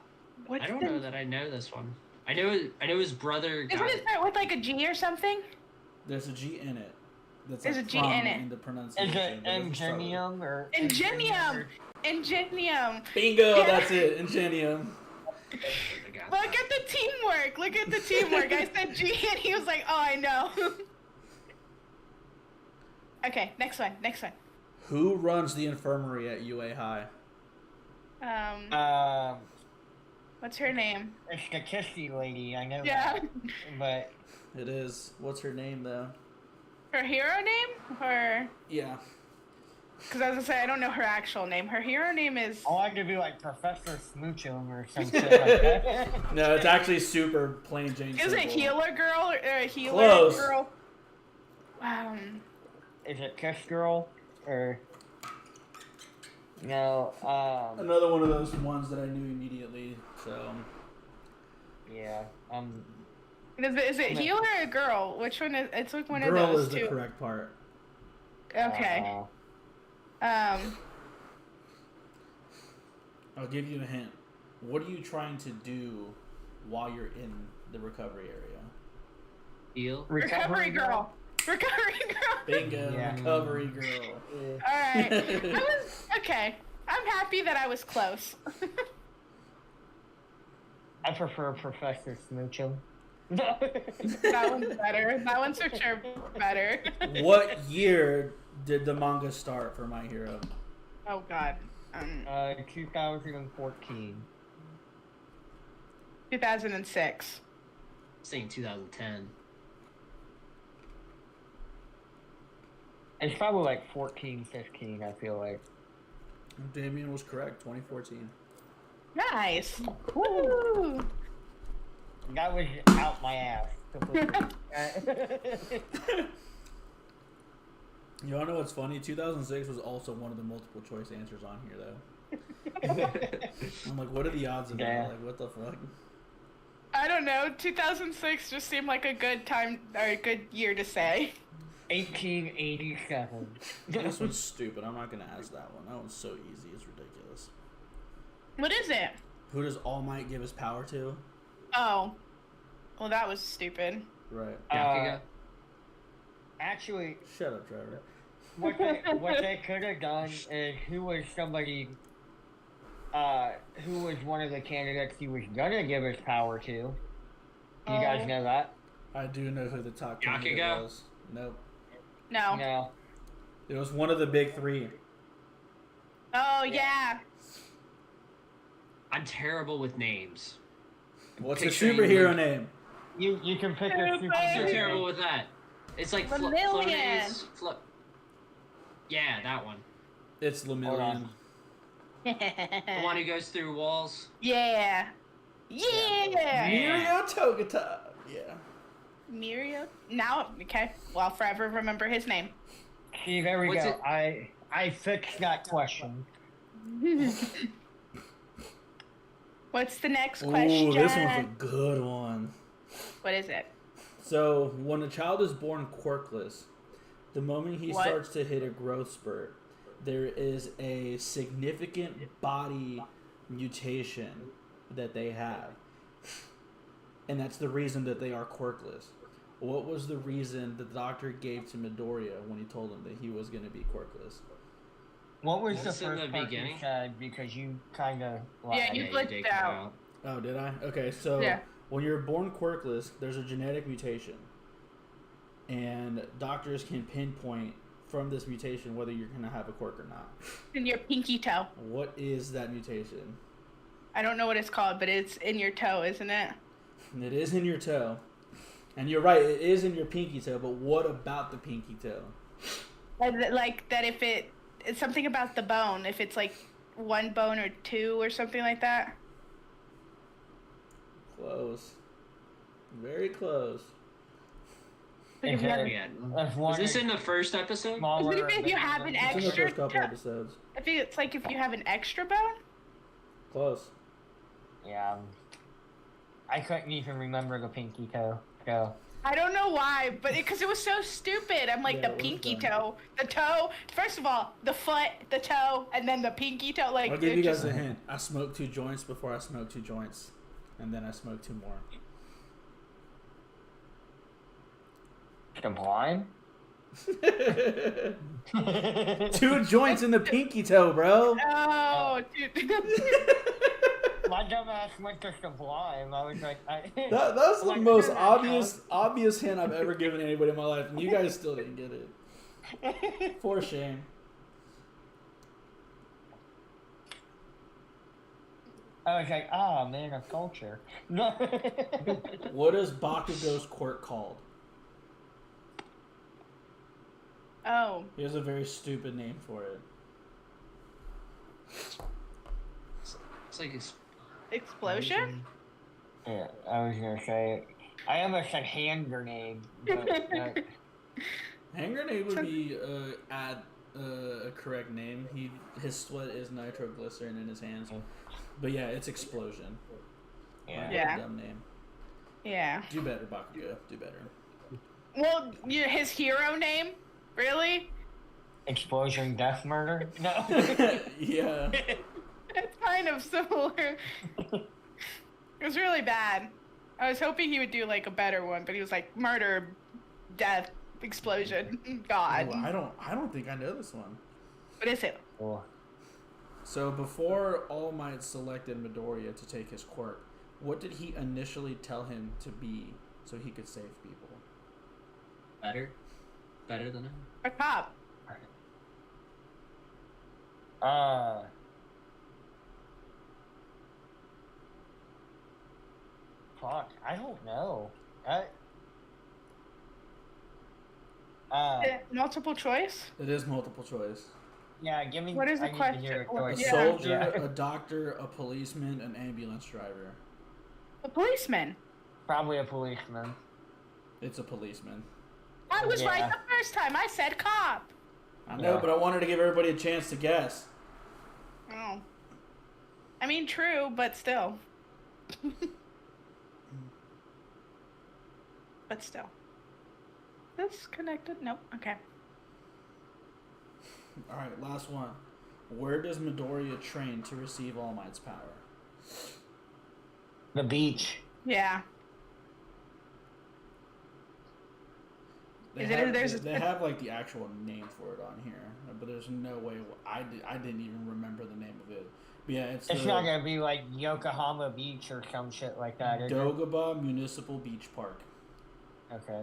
S5: don't know that I know this one. I know his brother.
S1: Doesn't it start with like a G or something?
S4: There's a G in it.
S1: There's a G in it.
S4: In the pronunciation.
S2: Is it Ingenium or
S1: Ingenium? Ingenium.
S4: Bingo, that's it. Ingenium.
S1: Look at the teamwork. Look at the teamwork. I said G and he was like, oh, I know. Okay, next one.
S4: Who runs the infirmary at UA High?
S1: What's her name?
S2: It's the kissy lady, I know.
S1: Yeah.
S2: That, but
S4: It is. What's her name, though?
S1: Her hero name? Or...
S4: Yeah.
S1: Because I was gonna say, I don't know her actual name. Her hero name is...
S2: I like to be like Professor Smoochum or something like that.
S4: No, it's actually super plain Jane.
S1: Is it Healer Girl or Healer
S4: Close.
S1: Girl?
S2: Is it Kiss Girl or... No,
S4: Another one of those ones that I knew immediately, so...
S2: Yeah,
S1: Is it Healer or Girl? Which one is... It's like one
S4: Girl
S1: of those
S4: is the
S1: two.
S4: correct part.
S1: Okay.
S4: I'll give you a hint. What are you trying to do while you're in the recovery area?
S5: Heal.
S1: Recovery Girl. Recovery Girl.
S4: Bingo,
S2: Yeah.
S4: Recovery Girl.
S1: Alright. Okay. I'm happy that I was close.
S2: I prefer Professor Smoochum.
S1: That one's better. That one's for sure better.
S4: What year did the manga start for My Hero?
S1: Oh god.
S2: 2014.
S1: 2006.
S5: Saying 2010.
S2: It's probably like 14, 15, I feel like.
S4: Damien was correct, 2014.
S1: Nice. Woo.
S2: That was out my ass.
S4: You wanna know what's funny? 2006 was also one of the multiple choice answers on here, though. I'm like, what are the odds of that? Like, what the fuck?
S1: I don't know. 2006 just seemed like a good time or a good year to say.
S2: 1887.
S4: This one's stupid. I'm not gonna ask that one. That one's so easy. It's ridiculous.
S1: What is it?
S4: Who does All Might give his power to?
S1: Oh. Well, that was stupid.
S4: Right.
S2: Actually,
S4: Shut up, Trevor.
S2: what they could have done is who was one of the candidates he was gonna give his power to. You guys know that?
S4: I do know who the top candidate was. Nope.
S1: No.
S2: No.
S4: It was one of the big three.
S1: Oh, yeah.
S5: I'm terrible with names.
S4: What's a
S5: Picturing,
S4: superhero
S5: like-
S4: name?
S2: You can pick a
S5: I'm so
S2: superhero.
S5: terrible with that. It's like
S1: Lemillion.
S5: Yeah, that one.
S4: It's Lemillion.
S5: The one who goes through walls.
S1: Yeah. Yeah.
S4: Mirio Togata. Yeah.
S1: Mirio? Now, okay. Well, I'll forever remember his name.
S2: See, there we
S5: What's
S2: go.
S5: it-
S2: I fixed that question.
S1: What's the next question?
S4: Ooh, this one's a good one.
S1: What is it?
S4: So, when a child is born quirkless, the moment he
S1: What?
S4: starts to hit a growth spurt, there is a significant body mutation that they have. And that's the reason that they are quirkless. What was the reason the doctor gave to Midoriya when he told him that he was going to be quirkless?
S2: What was the
S5: What's in
S2: first
S5: the
S2: part
S5: beginning?
S2: you said? Because you kind of
S1: Yeah, you blinked
S5: did
S1: out.
S4: Oh, did I? Okay, so
S1: Yeah.
S4: when you're born quirkless, there's a genetic mutation. And doctors can pinpoint from this mutation whether you're going to have a quirk or not.
S1: In your pinky toe.
S4: What is that mutation?
S1: I don't know what it's called, but it's in your toe, isn't it?
S4: And it is in your toe. And you're right, it is in your pinky toe, but what about the pinky toe?
S1: Like that if it's something about the bone, if it's like one bone or two or something like that.
S4: Close. Very close.
S1: Like if you have,
S5: Was this in the first episode?
S1: if you have an
S4: It's in the
S1: extra,
S4: first couple episodes.
S1: I think it's like if you have an extra bone.
S4: Close.
S2: Yeah. I couldn't even remember the pinky toe. So.
S1: I don't know why, but because it was so stupid. I'm like,
S4: Yeah,
S1: the
S4: it was
S1: pinky
S4: dumb.
S1: toe, the toe. First of all, the foot, the toe, and then the pinky toe. Like,
S4: I'll give
S1: it
S4: you
S1: just,
S4: guys a hint. I smoked 2 joints before I smoked 2 joints. And then I smoked 2 more.
S2: Sublime?
S4: 2 joints in the pinky toe, bro.
S1: Oh, dude.
S2: My dumb ass went to Sublime. I was like,
S4: That's the
S2: Like,
S4: most
S2: yeah.
S4: obvious hint I've ever given anybody in my life, and you guys still didn't get it. For shame.
S2: I was like, ah, man of culture. No.
S4: What is Bakugo's quirk called?
S1: Oh,
S4: He has a very stupid name for it.
S5: It's like
S1: explosion?
S2: Yeah, I was gonna say it. I almost said hand grenade. But,
S4: Hand grenade would be a correct name. His sweat is nitroglycerin in his hands. But yeah, it's explosion.
S2: yeah.
S1: Yeah.
S4: Dumb name.
S1: Yeah.
S4: Do better, Bakugo. Do better.
S1: Well, his hero name? Really?
S2: Explosion, death, murder? No.
S4: Yeah.
S1: It's kind of similar. It was really bad. I was hoping he would do like a better one, but he was like murder, death, explosion, God.
S4: Oh, I don't think I know this one.
S1: What is it?
S2: Cool.
S4: So before All Might selected Midoriya to take his quirk, what did he initially tell him to be so he could save people?
S5: better than him.
S1: A cop.
S2: Fuck, I don't know.
S1: Multiple choice?
S4: It is multiple choice.
S2: Yeah, give me.
S1: What is the
S2: I need to
S1: question?
S2: hear it
S1: What-
S4: A
S2: twice.
S1: Yeah.
S4: soldier,
S2: Yeah.
S4: a doctor, a policeman, an ambulance driver.
S1: A policeman.
S2: Probably a policeman.
S4: It's a policeman.
S1: I was right
S2: Yeah.
S1: the first time. I said cop.
S4: I know,
S2: Yeah.
S4: but I wanted to give everybody a chance to guess.
S1: Oh. I mean, true, but still. But still. This connected? Nope. Okay.
S4: All right, last one. Where does Midoriya train to receive All Might's power?
S2: The beach.
S1: Yeah.
S4: They
S1: Is it-
S4: have,
S1: there's-
S4: they have like the actual name for it on here, but there's no way I didn't even remember the name of it. But yeah, it's
S2: It's
S4: the
S2: not gonna be like Yokohama Beach or some shit like that, is it?
S4: Dogaba Municipal Beach Park.
S2: Okay.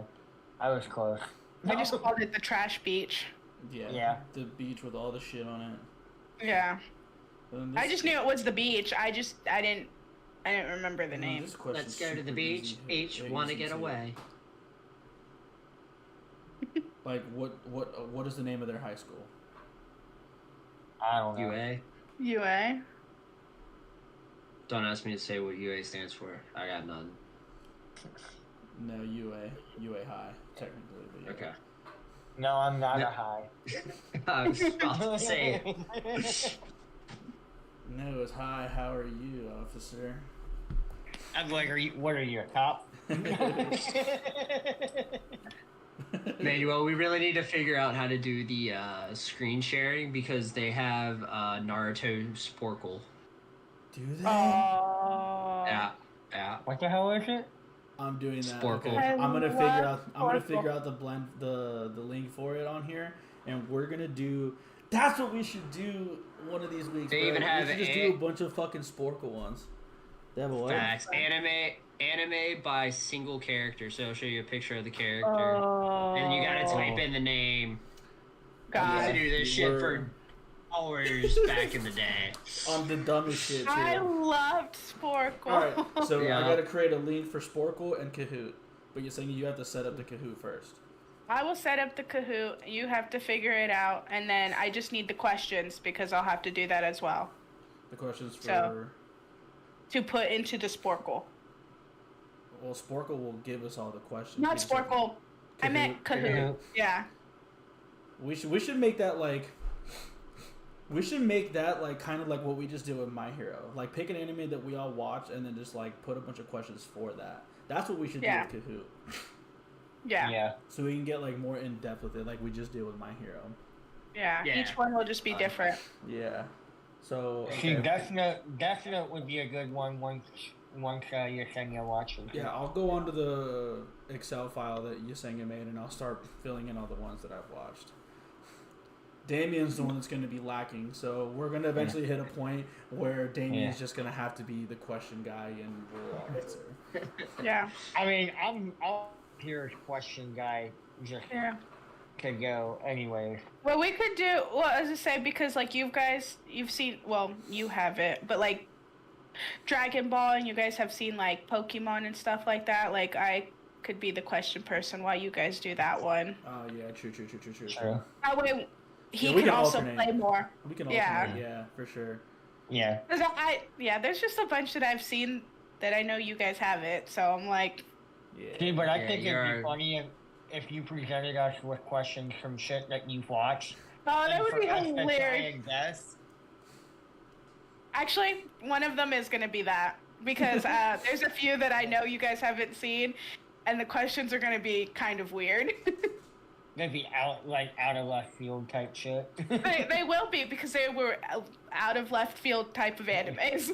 S2: I was close.
S1: I just called it the trash beach.
S4: Yeah,
S2: Yeah.
S4: the beach with all the shit on it.
S1: Yeah.
S4: And
S1: I just knew it was the beach. I didn't remember the name.
S4: This question's
S5: Let's go to the
S4: super
S5: beach.
S4: easy.
S5: H
S4: Yeah,
S5: want to
S4: easy
S5: get
S4: too.
S5: away.
S4: Like what is the name of their high school?
S2: I don't know.
S5: UA.
S1: UA?
S5: Don't ask me to say what UA stands for. I got none.
S4: No, UA High technically. But yeah.
S5: Okay.
S2: No, I'm not
S5: No.
S2: a high.
S5: I was about to say it.
S4: No, it's hi. How are you, officer?
S2: I'm like, what are you, a cop?
S5: Manuel, we really need to figure out how to do the screen sharing because they have Naruto Sporkle.
S4: Do they?
S1: Oh.
S5: Yeah.
S2: What the hell is it?
S4: I'm doing that.
S5: Sporkle.
S4: Okay.
S1: I
S4: I'm gonna
S1: love
S4: figure out. I'm gonna
S1: Sporkle.
S4: figure out the link for it on here, and we're gonna do. That's what we should do one of these weeks.
S5: They
S4: bro.
S5: even have
S4: we should just do a bunch of fucking Sporkle ones. They have a what?
S5: Facts. Anime by single character. So I'll show you a picture of the character.
S1: Oh.
S5: And you gotta type in the name. I used
S1: God.
S5: to do this shit for hours back in the day.
S4: On the dumbest shit too.
S1: I loved Sporkle.
S4: All right, so I
S5: Yeah.
S4: gotta create a link for Sporkle and Kahoot, but you're saying you have to set up the Kahoot first.
S1: I will set up the Kahoot. You have to figure it out, and then I just need the questions because I'll have to do that as well.
S4: The questions for...
S1: So, to put into the Sporkle.
S4: Well, Sporkle will give us all the questions.
S1: Not Sporkle. I meant Kahoot. Yeah.
S4: We should make that like... We should make that like kind of like what we just did with My Hero. Like pick an anime that we all watch and then just like put a bunch of questions for that. That's what we should do with Kahoot.
S1: Yeah.
S4: So we can get like more in depth with it, like we just did with My Hero.
S1: Yeah. Each one will just be different.
S4: Yeah. So
S2: see, Death Note would be a good one once Yesenia watches it.
S4: Yeah, I'll go onto the Excel file that Yesenia made and I'll start filling in all the ones that I've watched. Damien's the one that's going to be lacking, so we're going to eventually hit a point where Damien's just going to have to be the question guy and we'll answer.
S1: Yeah.
S2: I mean, I'll hear a question guy just to go anyway.
S1: Well, we could do, as I say, because like you've seen, well, you haven't, but like Dragon Ball and you guys have seen like Pokemon and stuff like that. Like I could be the question person while you guys do that one.
S4: Oh, yeah, true.
S1: That way he can also
S4: alternate.
S1: play more.
S4: We can alternate, yeah, for sure.
S2: Yeah.
S1: There's just a bunch that I've seen that I know you guys haven't, so I'm like...
S4: Yeah.
S2: See, but I think it'd be funny if you presented us with questions from shit that you've watched.
S1: Oh, that would be hilarious.
S2: Try and guess.
S1: Actually, one of them is going to be that, because there's a few that I know you guys haven't seen, and the questions are going to be kind of weird.
S2: They'd be out of left field type shit.
S1: they will be, because they were out of left field type of animes.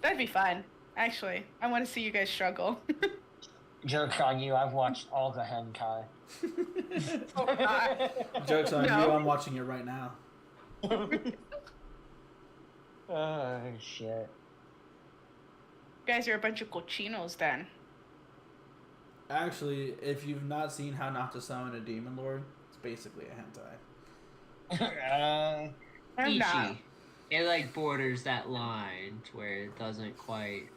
S1: That'd be fun, actually. I want to see you guys struggle.
S2: Joke's on you, I've watched all the hentai.
S1: Oh, God.
S4: Joke's on you, I'm watching it right now.
S2: Oh, shit.
S1: You guys are a bunch of cochinos, then.
S4: Actually, if you've not seen How Not to Summon a Demon Lord, it's basically a hentai.
S1: I'm not.
S5: It like borders that line to where it doesn't quite.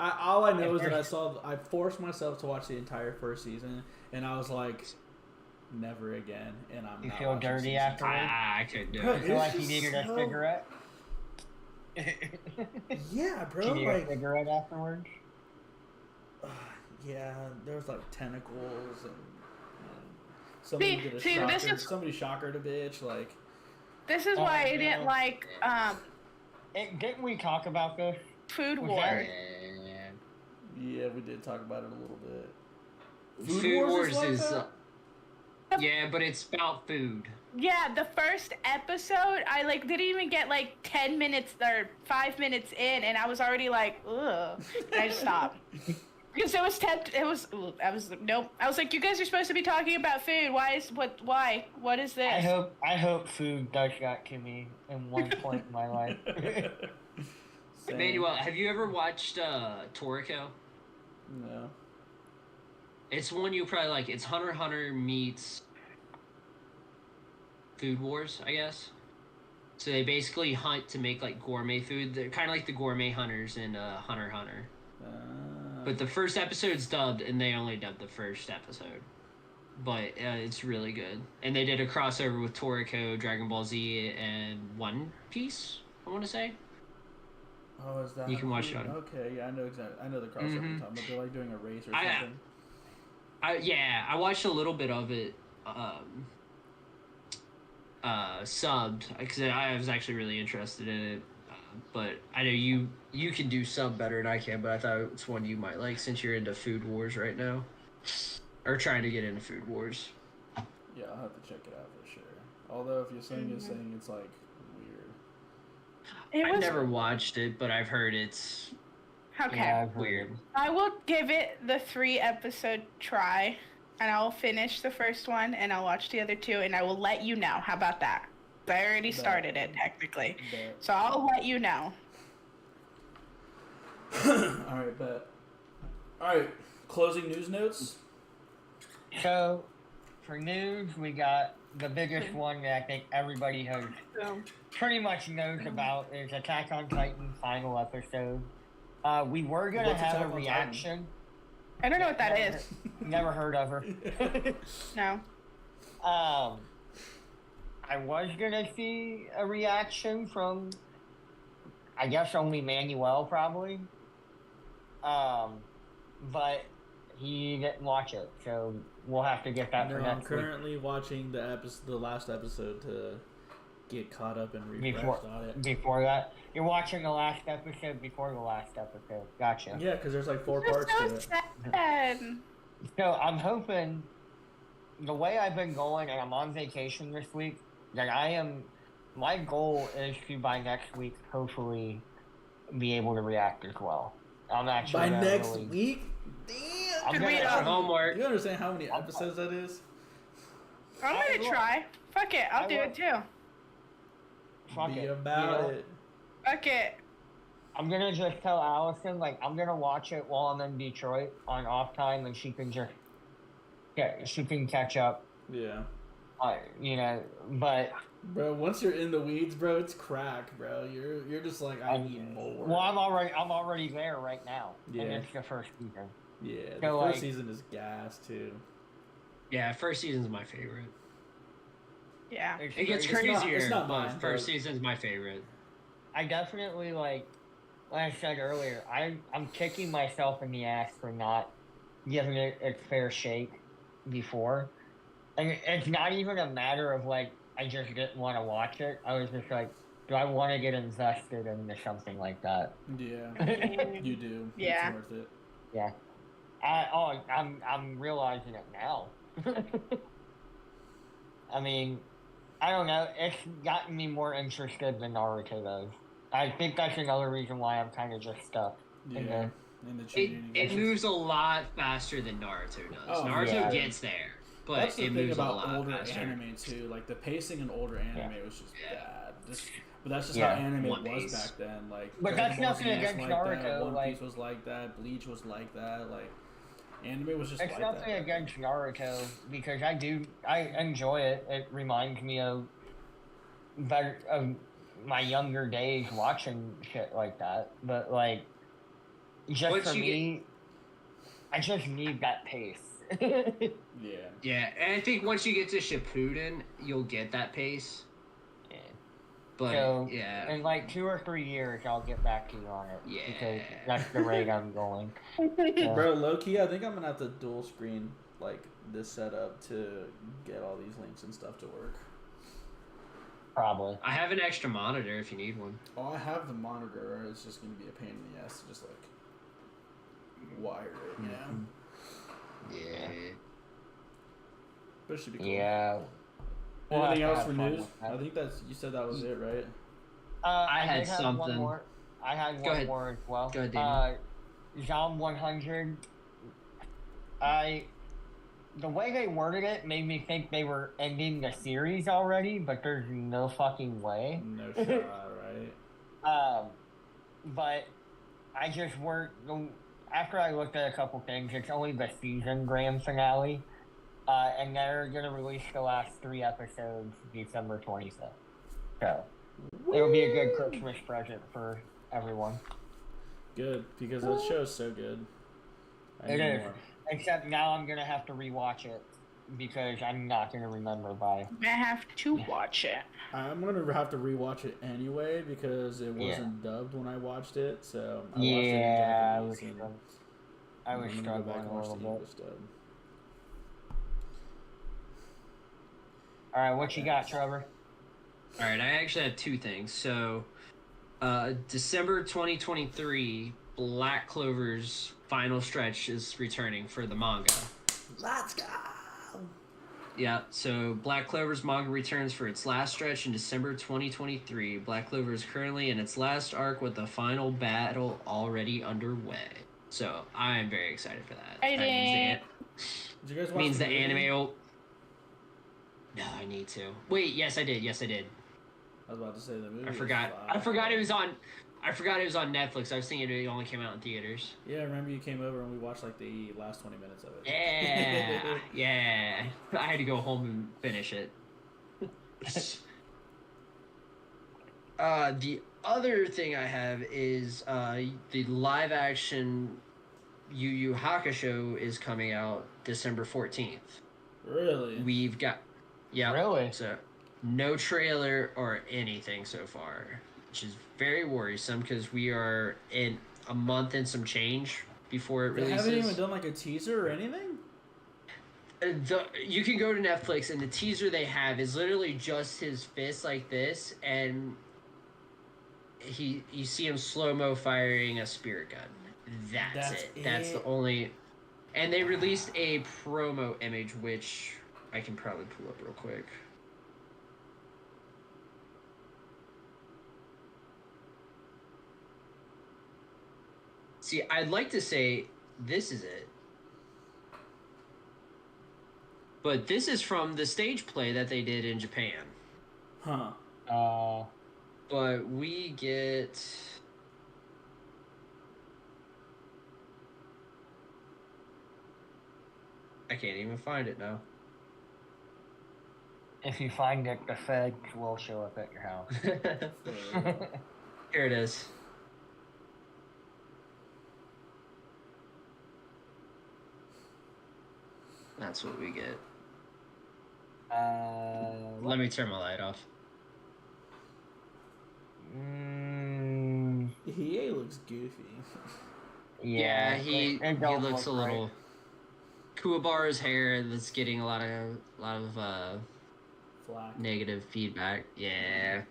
S4: All I know is that I forced myself to watch the entire first season, and I was like, never again. And I'm.
S2: You
S4: not
S2: feel dirty afterwards?
S5: I could do
S2: You
S5: it.
S2: feel like you needed a cigarette?
S4: Yeah, bro.
S2: You need a cigarette afterwards?
S4: Yeah, there was like tentacles and somebody shockered a bitch. Like,
S1: this is why I didn't like
S2: didn't we talk about this?
S1: Food Wars.
S4: Yeah, we did talk about it a little bit.
S5: Food Wars is yeah, but it's about food.
S1: Yeah, the first episode, I like didn't even get like 10 minutes or 5 minutes in, and I was already like, ugh, and I just stopped. Because it was nope. I was like, you guys are supposed to be talking about food. Why? What is this?
S2: I hope food does that to me in one point in my life.
S5: Emmanuel, have you ever watched Toriko?
S4: No.
S5: It's one you probably like. It's Hunter x Hunter meets Food Wars, I guess. So they basically hunt to make like gourmet food. They're kind of like the gourmet hunters in Hunter x Hunter. But the first episode's dubbed, and they only dubbed the first episode. But it's really good. And they did a crossover with Toriko, Dragon Ball Z, and One Piece, I want to say.
S4: Oh, is that?
S5: You can watch it on.
S4: Okay, yeah, I know exactly. I know the crossover you're talking about. They're like doing a race or something.
S5: I watched a little bit of it, subbed, because I was actually really interested in it. But I know you can do sub better than I can, but I thought it's one you might like since you're into Food Wars right now. Or trying to get into Food Wars.
S4: Yeah, I'll have to check it out for sure. Although if you're saying it's like weird.
S5: I've never watched it, but I've heard it's weird.
S1: I will give it the 3-episode try, and I'll finish the first one, and I'll watch the other 2, and I will let you know. How about that? I already started it, technically. So I'll let you know.
S4: Alright, bet. Alright, closing news notes?
S2: So, for news, we got the biggest one that I think everybody has pretty much knows about is Attack on Titan final episode. We were going to have a reaction.
S1: I don't know what that is.
S2: Never heard of her.
S1: No.
S2: I was gonna see a reaction from, I guess, only Manuel probably. But he didn't watch it, so we'll have to get that for
S4: I'm
S2: next week.
S4: currently watching the last episode to get caught up and refreshed on it.
S2: Before that, you're watching the last episode before the last episode. Gotcha.
S4: Yeah, because there's like 4 parts
S1: so
S4: to it.
S1: sad.
S2: So I'm hoping, the way I've been going, and I'm on vacation this week, that my goal is to by next week hopefully be able to react as well. I'm actually
S4: by next week. Damn.
S2: I'm
S1: Could we,
S5: homework.
S4: You understand how many episodes that is?
S1: I'm gonna try. Fuck it, I'll do it too.
S2: Fuck
S4: Be
S2: it.
S4: about it.
S1: Fuck it.
S2: I'm gonna just tell Allison, like, I'm gonna watch it while I'm in Detroit on off time, and she can catch up.
S4: Yeah.
S2: But
S4: bro, once you're in the weeds, bro, it's crack, bro. You're just like, I need more.
S2: Well, I'm already there right now.
S4: Yeah.
S2: And it's the first season.
S4: Yeah,
S2: So,
S4: the first season is gas too.
S5: Yeah, first season's my favorite.
S1: Yeah.
S5: It gets
S4: It's
S5: crazier,
S4: not
S5: but
S4: mine,
S5: first
S4: but-
S5: season's my favorite.
S2: I definitely like I said earlier, I'm kicking myself in the ass for not giving it its fair shake before. And it's not even a matter of like I just didn't want to watch it. I was just like, do I want to get invested into something like that?
S4: Yeah, you do.
S1: Yeah.
S4: It's worth it.
S2: Yeah. I'm realizing it now. I mean, I don't know. It's gotten me more interested than Naruto does. I think that's another reason why I'm kind of just stuck.
S4: Yeah.
S5: It moves a lot faster than Naruto does.
S4: Oh,
S5: Naruto gets there, but
S4: that's the
S5: it
S4: thing
S5: moves
S4: about
S5: a lot
S4: older
S5: faster.
S4: anime too. Like the pacing in older anime was just bad. But that's just
S2: Yeah.
S4: how anime
S5: One
S4: was
S5: Piece.
S4: back then. Like,
S2: But
S4: Dragon
S2: that's
S4: Ball
S2: nothing
S4: Z was
S2: against
S4: like
S2: Naruto,
S4: That. One
S2: like-
S4: Piece was like that. Bleach was like that. Like, anime was just
S2: It's
S4: like
S2: nothing
S4: that.
S2: against Naruto because I enjoy it. It reminds me of my younger days watching shit like that. But like, just
S5: Once
S2: for
S5: you
S2: me, I just need that pace.
S4: Yeah.
S5: Yeah, and I think once you get to Shippuden, you'll get that pace.
S2: Yeah.
S5: But
S2: So,
S5: yeah,
S2: in like 2 or 3 years, I'll get back to you on it.
S5: Yeah.
S2: Because that's the rate I'm going. Yeah.
S4: Bro, low key, I think I'm gonna have to dual screen like this setup to get all these links and stuff to work.
S2: Probably.
S5: I have an extra monitor if you need one.
S4: Oh, I have the monitor. It's just gonna be a pain in the ass to just like wire it, you know.
S5: Yeah.
S4: But it should be cool.
S2: Yeah.
S4: Anything
S2: We'll have
S4: else
S2: to
S4: for
S2: have fun
S4: news?
S2: with that.
S4: I think you said that was it, right?
S5: I had
S2: did have
S5: something.
S2: One more. I had
S5: Go
S2: one
S5: ahead.
S2: more as well.
S5: Go ahead, Daniel.
S2: Zom 100. The way they worded it made me think they were ending the series already, but there's no fucking way.
S4: No shot, right?
S2: But I just after I looked at a couple things, it's only the season grand finale, and they're gonna release the last 3 episodes December 25th. So it'll be a good Christmas present for everyone.
S4: Good, because that show's so good. I
S2: It
S4: need
S2: is.
S4: more.
S2: Except now I'm gonna have to rewatch it because I'm not gonna remember by.
S1: I have to watch it.
S4: I'm gonna have to rewatch it anyway because it wasn't dubbed when I watched it. So I watched it in Japanese, and
S2: I was
S4: I'm gonna go back
S2: struggling
S4: and
S2: a
S4: watch
S2: little
S4: the
S2: bit.
S4: English dub.
S2: All right, what you got, Trevor?
S5: All right, I actually have 2 things. So, December 2023, Black Clover's final stretch is returning for the manga.
S4: Let's go.
S5: Yeah, so Black Clover's manga returns for its last stretch in December 2023. Black Clover is currently in its last arc with the final battle already underway. So I am very excited for that.
S1: I
S5: That means
S4: Did you guys
S5: the,
S4: watch
S5: means the
S4: movie?
S5: anime will... No, I need to. Wait, yes I did.
S4: I was about to say the movie.
S5: I
S4: was
S5: forgot.
S4: fire.
S5: I forgot it was on Netflix. I was thinking it only came out in theaters.
S4: Yeah, I remember you came over and we watched like the last 20 minutes of it.
S5: Yeah, yeah. I had to go home and finish it. The other thing I have is the live action Yu Yu Hakusho is coming out December 14th.
S4: Really?
S5: We've got, yeah.
S2: Really?
S5: So, no trailer or anything so far, which is very worrisome because we are in a month and some change before it releases.
S4: They haven't even done like a teaser or anything?
S5: You can go to Netflix and the teaser they have is literally just his fist like this, and you see him slow-mo firing a spirit gun. That's it. That's the only. And they released a promo image, which I can probably pull up real quick. See, I'd like to say this is it. But this is from the stage play that they did in Japan.
S4: Huh.
S5: But we get... I can't even find it now.
S2: If you find it, the feds will show up at your house.
S5: Here it is. That's what we get. Let me turn my light off.
S4: He looks goofy.
S5: Yeah, he looks a little. Kuwabara's hair that's getting a lot of
S4: Flack.
S5: Negative feedback. Yeah.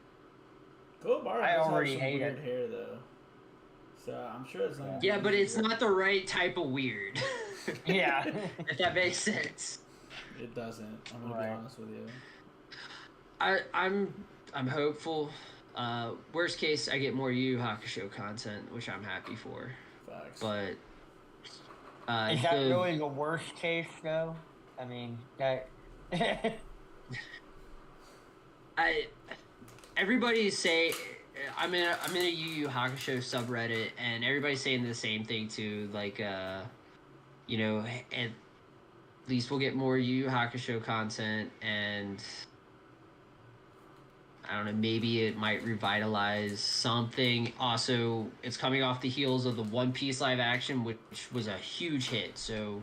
S4: Kuwabara has some weird hair though, so I'm sure it's not.
S5: Yeah, but it's not the right type of weird.
S2: Yeah.
S5: If that makes sense.
S4: It doesn't. I'm gonna be honest with you.
S5: I'm hopeful. Worst case, I get more Yu Yu Hakusho content, which I'm happy for.
S4: Facts.
S5: But
S2: is that really the worst case, though? I mean, that.
S5: Everybody's say I'm in a Yu Yu Hakusho subreddit, and everybody's saying the same thing too. Like, you know, at least we'll get more Yu Yu Hakusho content, and I don't know, maybe it might revitalize something. Also, it's coming off the heels of the One Piece live action, which was a huge hit. So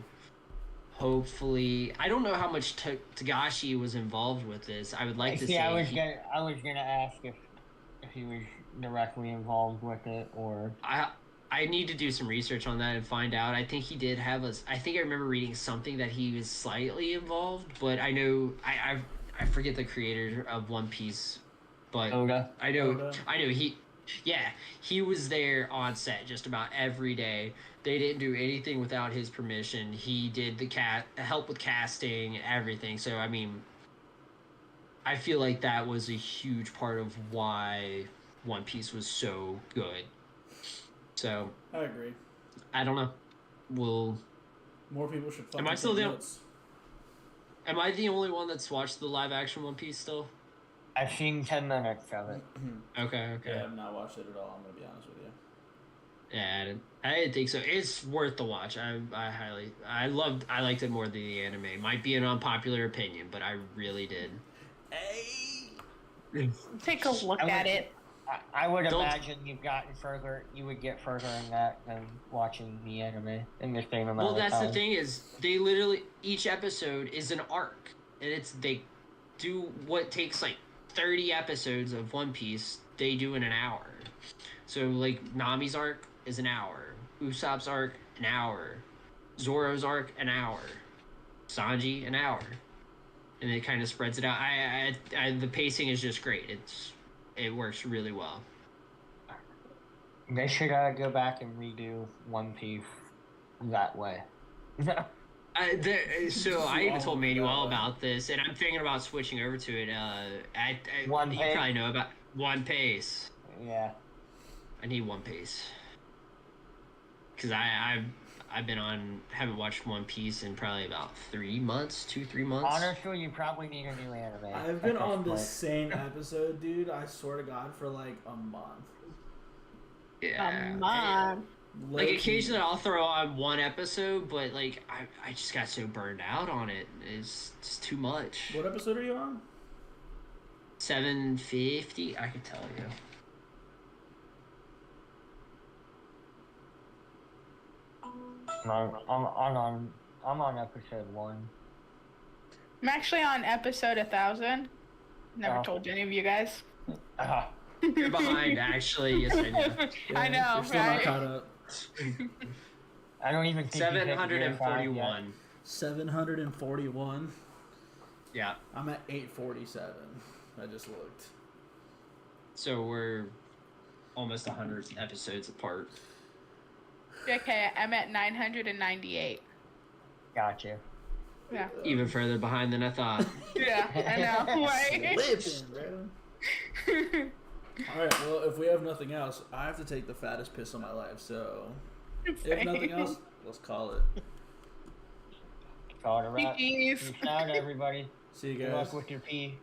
S5: hopefully, I don't know how much Tagashi was involved with this. I would like to say.
S2: I was gonna ask if he was directly involved with it, or
S5: I need to do some research on that and find out. I think he did have I think I remember reading something that he was slightly involved, but I know I forget the creator of One Piece, but
S2: Oda.
S5: I know he was there on set just about every day. They didn't do anything without his permission. He did the help with casting, everything. So I mean, I feel like that was a huge part of why One Piece was so good. So
S4: I agree.
S5: I don't know.
S4: More people should.
S5: Am I still the? Am I the only one that's watched the live action One Piece still?
S2: I've seen 10 minutes of it.
S5: Okay.
S4: Yeah, I have not watched it at all. I'm gonna be honest with you.
S5: Yeah, I didn't think so. It's worth the watch. I liked it more than the anime. Might be an unpopular opinion, but I really did.
S4: Hey.
S1: Take a look at it.
S2: I would imagine you would get further in that than watching the anime in the same amount of time.
S5: Well, that's the thing is, they literally, each episode is an arc. And they do what takes like 30 episodes of One Piece, they do in an hour. So like, Nami's arc is an hour. Usopp's arc, an hour. Zoro's arc, an hour. Sanji, an hour. And it kind of spreads it out. The pacing is just great. It works really well.
S2: They should go back and redo One Piece that way.
S5: So I even told Manuel about this, and I'm thinking about switching over to it. You probably know about One Piece.
S2: Yeah.
S5: I need One Piece. Because haven't watched One Piece in probably about 3 months, 2-3 months.
S2: Honestly, you probably need a new anime.
S4: I've been on the same episode, dude. I swear to God, for like a month.
S5: Yeah.
S1: A month.
S5: Like occasionally I'll throw on one episode, but like I just got so burned out on it. It's just too much.
S4: What episode are you on?
S5: 750, I can tell you.
S2: I'm on episode 1.
S1: I'm actually on episode 1000. Never told any of you guys.
S5: You're behind, actually. Yes, I know.
S4: Yeah,
S1: I know,
S4: you're still
S1: right?
S4: not caught up.
S2: I don't even think
S5: 741.
S4: 741.
S5: Yeah.
S4: I'm at 847. I just looked.
S5: So we're almost 100 episodes apart.
S1: Okay, I'm at 998.
S2: Gotcha.
S1: Yeah.
S5: Even further behind than I thought.
S1: Yeah, I know, right?
S4: Living, bro. Alright, well, if we have nothing else, I have to take the fattest piss of my life, so if nothing else, let's call it.
S2: Call it a wrap.
S1: Peace.
S2: Peace out, everybody.
S4: See you
S2: Good
S4: guys.
S2: luck with your pee.